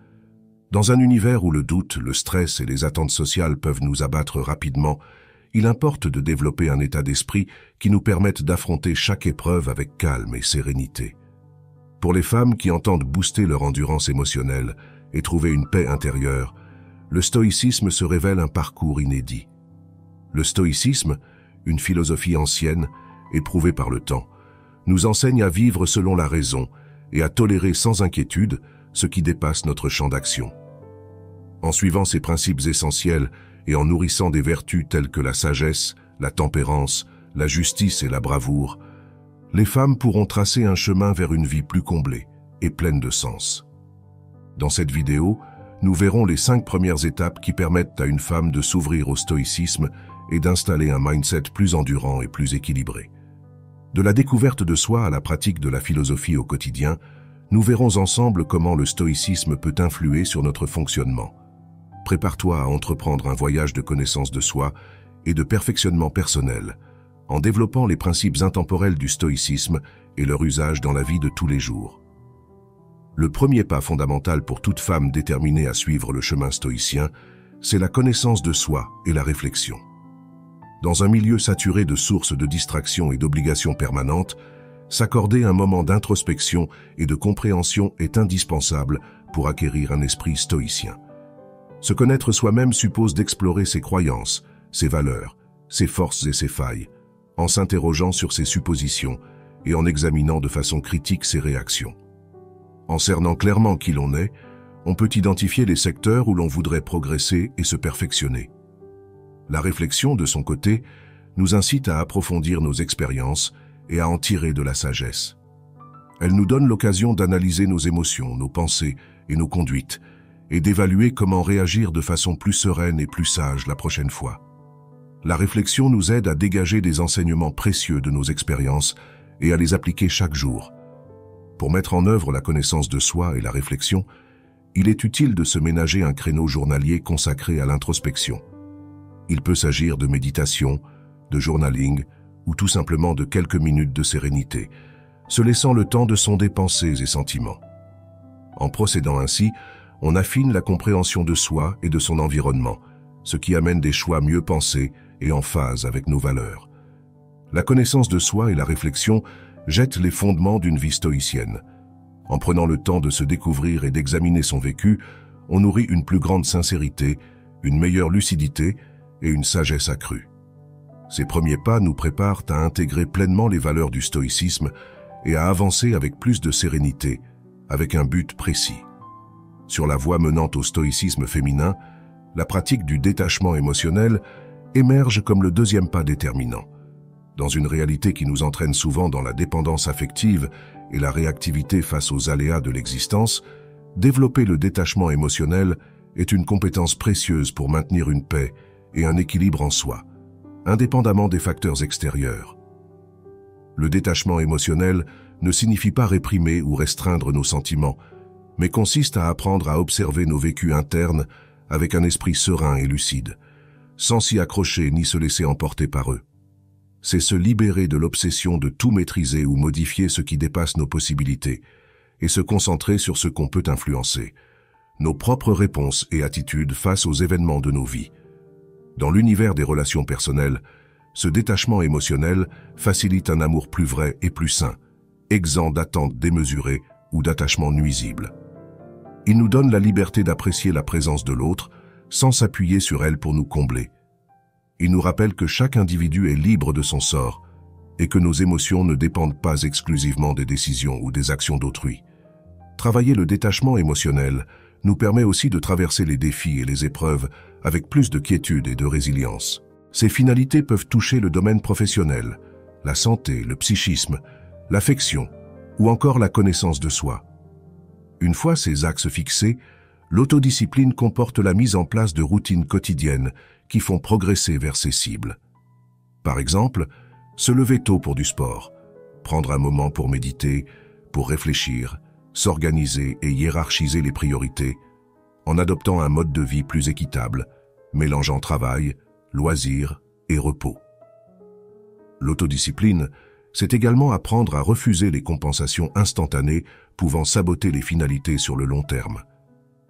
Dans un univers où le doute, le stress et les attentes sociales peuvent nous abattre rapidement, il importe de développer un état d'esprit qui nous permette d'affronter chaque épreuve avec calme et sérénité. Pour les femmes qui entendent booster leur endurance émotionnelle et trouver une paix intérieure, le stoïcisme se révèle un parcours inédit. Le stoïcisme, une philosophie ancienne, éprouvée par le temps, nous enseigne à vivre selon la raison et à tolérer sans inquiétude ce qui dépasse notre champ d'action. En suivant ces principes essentiels et en nourrissant des vertus telles que la sagesse, la tempérance, la justice et la bravoure, les femmes pourront tracer un chemin vers une vie plus comblée et pleine de sens. Dans cette vidéo, nous verrons les 5 premières étapes qui permettent à une femme de s'ouvrir au stoïcisme et d'installer un mindset plus endurant et plus équilibré. De la découverte de soi à la pratique de la philosophie au quotidien, nous verrons ensemble comment le stoïcisme peut influer sur notre fonctionnement. Prépare-toi à entreprendre un voyage de connaissance de soi et de perfectionnement personnel, en développant les principes intemporels du stoïcisme et leur usage dans la vie de tous les jours. Le premier pas fondamental pour toute femme déterminée à suivre le chemin stoïcien, c'est la connaissance de soi et la réflexion. Dans un milieu saturé de sources de distractions et d'obligations permanentes, s'accorder un moment d'introspection et de compréhension est indispensable pour acquérir un esprit stoïcien. Se connaître soi-même suppose d'explorer ses croyances, ses valeurs, ses forces et ses failles, en s'interrogeant sur ses suppositions et en examinant de façon critique ses réactions. En cernant clairement qui l'on est, on peut identifier les secteurs où l'on voudrait progresser et se perfectionner. La réflexion, de son côté, nous incite à approfondir nos expériences et à en tirer de la sagesse. Elle nous donne l'occasion d'analyser nos émotions, nos pensées et nos conduites, et d'évaluer comment réagir de façon plus sereine et plus sage la prochaine fois. La réflexion nous aide à dégager des enseignements précieux de nos expériences et à les appliquer chaque jour. Pour mettre en œuvre la connaissance de soi et la réflexion, il est utile de se ménager un créneau journalier consacré à l'introspection. Il peut s'agir de méditation, de journaling ou tout simplement de quelques minutes de sérénité, se laissant le temps de sonder pensées et sentiments. En procédant ainsi, on affine la compréhension de soi et de son environnement, ce qui amène des choix mieux pensés et en phase avec nos valeurs. La connaissance de soi et la réflexion jettent les fondements d'une vie stoïcienne. En prenant le temps de se découvrir et d'examiner son vécu, on nourrit une plus grande sincérité, une meilleure lucidité et une sagesse accrue. Ces premiers pas nous préparent à intégrer pleinement les valeurs du stoïcisme et à avancer avec plus de sérénité, avec un but précis. Sur la voie menant au stoïcisme féminin, la pratique du détachement émotionnel émerge comme le deuxième pas déterminant. Dans une réalité qui nous entraîne souvent dans la dépendance affective et la réactivité face aux aléas de l'existence, développer le détachement émotionnel est une compétence précieuse pour maintenir une paix et un équilibre en soi, indépendamment des facteurs extérieurs. Le détachement émotionnel ne signifie pas réprimer ou restreindre nos sentiments, mais consiste à apprendre à observer nos vécus internes avec un esprit serein et lucide, sans s'y accrocher ni se laisser emporter par eux. C'est se libérer de l'obsession de tout maîtriser ou modifier ce qui dépasse nos possibilités, et se concentrer sur ce qu'on peut influencer, nos propres réponses et attitudes face aux événements de nos vies. Dans l'univers des relations personnelles, ce détachement émotionnel facilite un amour plus vrai et plus sain, exempt d'attentes démesurées ou d'attachements nuisibles. Il nous donne la liberté d'apprécier la présence de l'autre sans s'appuyer sur elle pour nous combler. Il nous rappelle que chaque individu est libre de son sort et que nos émotions ne dépendent pas exclusivement des décisions ou des actions d'autrui. Travailler le détachement émotionnel nous permet aussi de traverser les défis et les épreuves avec plus de quiétude et de résilience. Ces finalités peuvent toucher le domaine professionnel, la santé, le psychisme, l'affection ou encore la connaissance de soi. Une fois ces axes fixés, l'autodiscipline comporte la mise en place de routines quotidiennes qui font progresser vers ces cibles. Par exemple, se lever tôt pour du sport, prendre un moment pour méditer, pour réfléchir, s'organiser et hiérarchiser les priorités, en adoptant un mode de vie plus équitable, mélangeant travail, loisirs et repos. L'autodiscipline, c'est également apprendre à refuser les compensations instantanées pouvant saboter les finalités sur le long terme.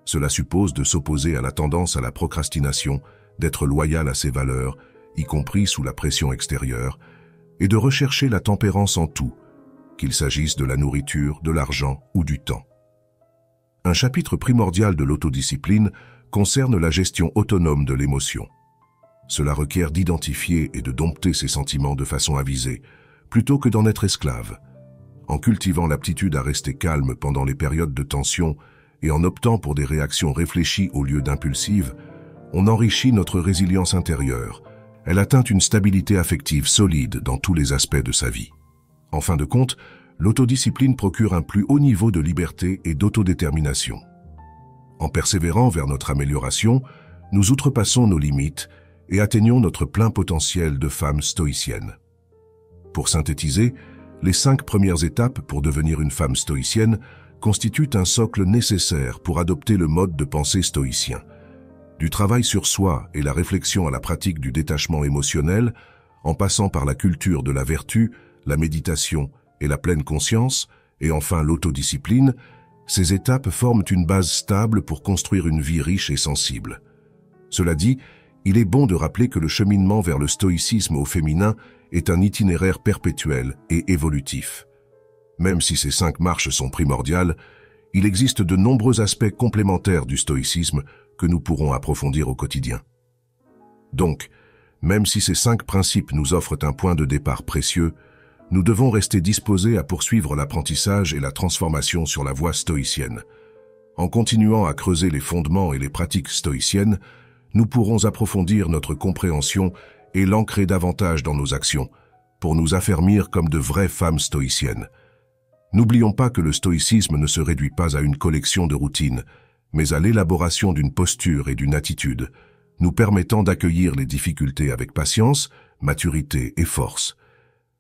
Cela suppose de s'opposer à la tendance à la procrastination, d'être loyal à ses valeurs, y compris sous la pression extérieure, et de rechercher la tempérance en tout, qu'il s'agisse de la nourriture, de l'argent ou du temps. Un chapitre primordial de l'autodiscipline concerne la gestion autonome de l'émotion. Cela requiert d'identifier et de dompter ses sentiments de façon avisée, plutôt que d'en être esclave. En cultivant l'aptitude à rester calme pendant les périodes de tension et en optant pour des réactions réfléchies au lieu d'impulsives, on enrichit notre résilience intérieure. Elle atteint une stabilité affective solide dans tous les aspects de sa vie. En fin de compte, l'autodiscipline procure un plus haut niveau de liberté et d'autodétermination. En persévérant vers notre amélioration, nous outrepassons nos limites et atteignons notre plein potentiel de femme stoïcienne. Pour synthétiser, les 5 premières étapes pour devenir une femme stoïcienne constituent un socle nécessaire pour adopter le mode de pensée stoïcien. Du travail sur soi et la réflexion à la pratique du détachement émotionnel, en passant par la culture de la vertu, la méditation et la pleine conscience, et enfin l'autodiscipline, ces étapes forment une base stable pour construire une vie riche et sensible. Cela dit, il est bon de rappeler que le cheminement vers le stoïcisme au féminin est un itinéraire perpétuel et évolutif. Même si ces 5 marches sont primordiales, il existe de nombreux aspects complémentaires du stoïcisme que nous pourrons approfondir au quotidien. Donc, même si ces 5 principes nous offrent un point de départ précieux, nous devons rester disposés à poursuivre l'apprentissage et la transformation sur la voie stoïcienne. En continuant à creuser les fondements et les pratiques stoïciennes, nous pourrons approfondir notre compréhension et l'ancrer davantage dans nos actions, pour nous affermir comme de vraies femmes stoïciennes. N'oublions pas que le stoïcisme ne se réduit pas à une collection de routines, mais à l'élaboration d'une posture et d'une attitude, nous permettant d'accueillir les difficultés avec patience, maturité et force.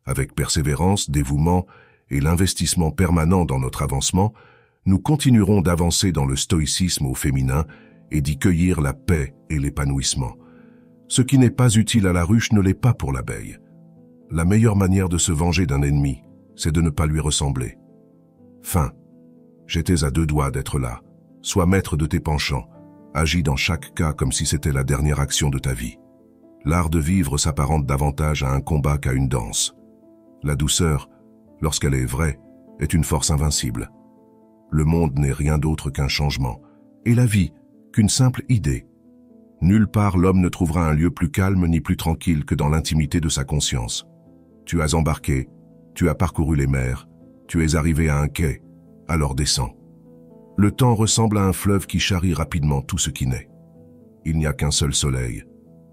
Avec persévérance, dévouement et l'investissement permanent dans notre avancement, nous continuerons d'avancer dans le stoïcisme au féminin et d'y cueillir la paix et l'épanouissement. Ce qui n'est pas utile à la ruche ne l'est pas pour l'abeille. La meilleure manière de se venger d'un ennemi, c'est de ne pas lui ressembler. Fin. J'étais à 2 doigts d'être là. Sois maître de tes penchants. Agis dans chaque cas comme si c'était la dernière action de ta vie. L'art de vivre s'apparente davantage à un combat qu'à une danse. La douceur, lorsqu'elle est vraie, est une force invincible. Le monde n'est rien d'autre qu'un changement, et la vie qu'une simple idée. Nulle part l'homme ne trouvera un lieu plus calme ni plus tranquille que dans l'intimité de sa conscience. Tu as embarqué, tu as parcouru les mers, tu es arrivé à un quai, alors descends. Le temps ressemble à un fleuve qui charrie rapidement tout ce qui naît. Il n'y a qu'un seul soleil,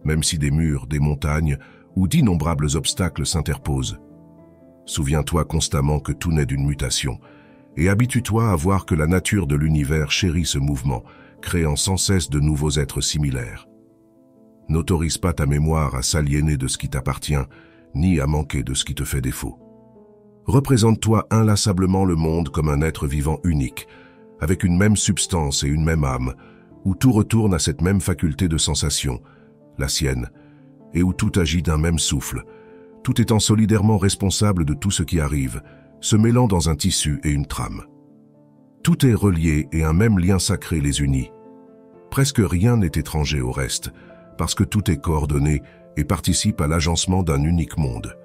même si des murs, des montagnes ou d'innombrables obstacles s'interposent. Souviens-toi constamment que tout naît d'une mutation, et habitue-toi à voir que la nature de l'univers chérit ce mouvement, créant sans cesse de nouveaux êtres similaires. N'autorise pas ta mémoire à s'aliéner de ce qui t'appartient, ni à manquer de ce qui te fait défaut. Représente-toi inlassablement le monde comme un être vivant unique, avec une même substance et une même âme, où tout retourne à cette même faculté de sensation, la sienne, et où tout agit d'un même souffle, tout étant solidairement responsable de tout ce qui arrive, se mêlant dans un tissu et une trame. Tout est relié et un même lien sacré les unit. Presque rien n'est étranger au reste, parce que tout est coordonné et participe à l'agencement d'un unique monde.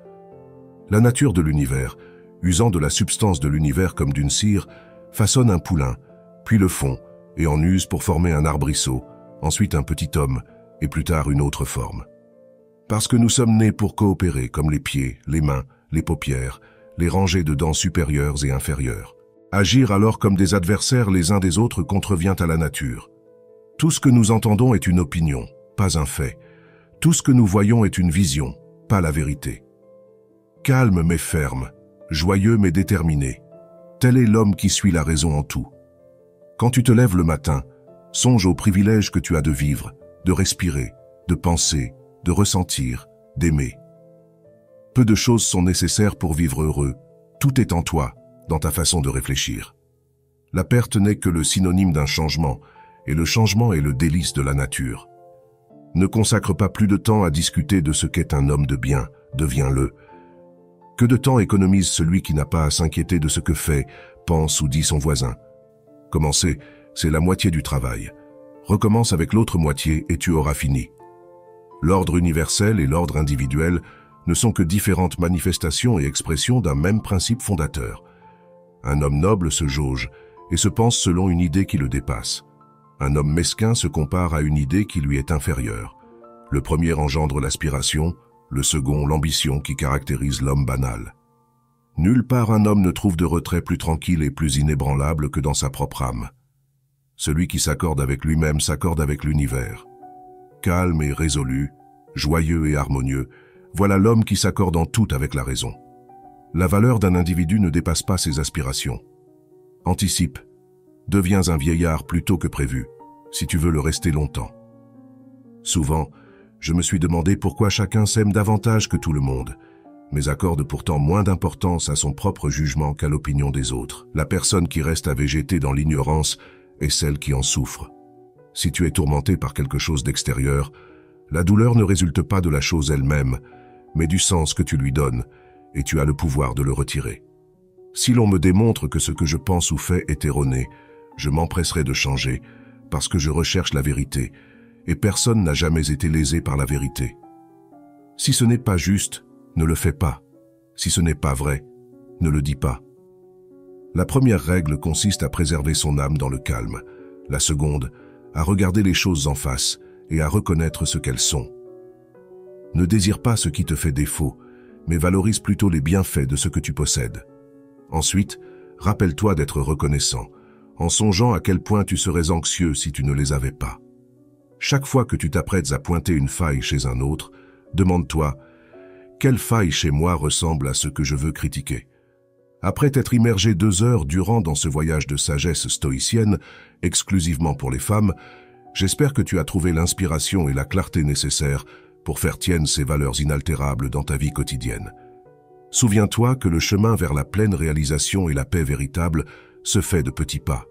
La nature de l'univers, usant de la substance de l'univers comme d'une cire, façonne un poulain, puis le fond, et en use pour former un arbrisseau, ensuite un petit homme, et plus tard une autre forme. Parce que nous sommes nés pour coopérer comme les pieds, les mains, les paupières, les rangées de dents supérieures et inférieures. Agir alors comme des adversaires les uns des autres contrevient à la nature. Tout ce que nous entendons est une opinion, pas un fait. Tout ce que nous voyons est une vision, pas la vérité. Calme mais ferme, joyeux mais déterminé. Tel est l'homme qui suit la raison en tout. Quand tu te lèves le matin, songe au privilège que tu as de vivre, de respirer, de penser, de ressentir, d'aimer. Peu de choses sont nécessaires pour vivre heureux. Tout est en toi, dans ta façon de réfléchir. La perte n'est que le synonyme d'un changement, et le changement est le délice de la nature. Ne consacre pas plus de temps à discuter de ce qu'est un homme de bien, deviens-le. Que de temps économise celui qui n'a pas à s'inquiéter de ce que fait, pense ou dit son voisin. Commencer, c'est la moitié du travail. Recommence avec l'autre moitié et tu auras fini. L'ordre universel et l'ordre individuel ne sont que différentes manifestations et expressions d'un même principe fondateur. Un homme noble se jauge et se pense selon une idée qui le dépasse. Un homme mesquin se compare à une idée qui lui est inférieure. Le premier engendre l'aspiration, le second l'ambition qui caractérise l'homme banal. Nulle part un homme ne trouve de retrait plus tranquille et plus inébranlable que dans sa propre âme. Celui qui s'accorde avec lui-même s'accorde avec l'univers. Calme et résolu, joyeux et harmonieux, voilà l'homme qui s'accorde en tout avec la raison. La valeur d'un individu ne dépasse pas ses aspirations. Anticipe, deviens un vieillard plus tôt que prévu, si tu veux le rester longtemps. Souvent, je me suis demandé pourquoi chacun s'aime davantage que tout le monde, mais accorde pourtant moins d'importance à son propre jugement qu'à l'opinion des autres. La personne qui reste à végéter dans l'ignorance est celle qui en souffre. Si tu es tourmenté par quelque chose d'extérieur, la douleur ne résulte pas de la chose elle-même, mais du sens que tu lui donnes, et tu as le pouvoir de le retirer. Si l'on me démontre que ce que je pense ou fais est erroné, je m'empresserai de changer, parce que je recherche la vérité, et personne n'a jamais été lésé par la vérité. Si ce n'est pas juste, ne le fais pas. Si ce n'est pas vrai, ne le dis pas. La première règle consiste à préserver son âme dans le calme. La seconde, à regarder les choses en face et à reconnaître ce qu'elles sont. Ne désire pas ce qui te fait défaut, mais valorise plutôt les bienfaits de ce que tu possèdes. Ensuite, rappelle-toi d'être reconnaissant, en songeant à quel point tu serais anxieux si tu ne les avais pas. Chaque fois que tu t'apprêtes à pointer une faille chez un autre, Demande-toi, quelle faille chez moi ressemble à ce que je veux critiquer? Après t'être immergé 2 heures durant dans ce voyage de sagesse stoïcienne, exclusivement pour les femmes, j'espère que tu as trouvé l'inspiration et la clarté nécessaires pour faire tienne ces valeurs inaltérables dans ta vie quotidienne. Souviens-toi que le chemin vers la pleine réalisation et la paix véritable se fait de petits pas.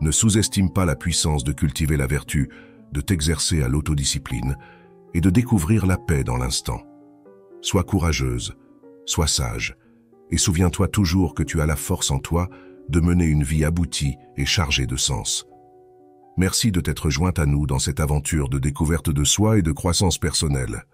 Ne sous-estime pas la puissance de cultiver la vertu, de t'exercer à l'autodiscipline et de découvrir la paix dans l'instant. Sois courageuse, sois sage, et souviens-toi toujours que tu as la force en toi de mener une vie aboutie et chargée de sens. Merci de t'être jointe à nous dans cette aventure de découverte de soi et de croissance personnelle.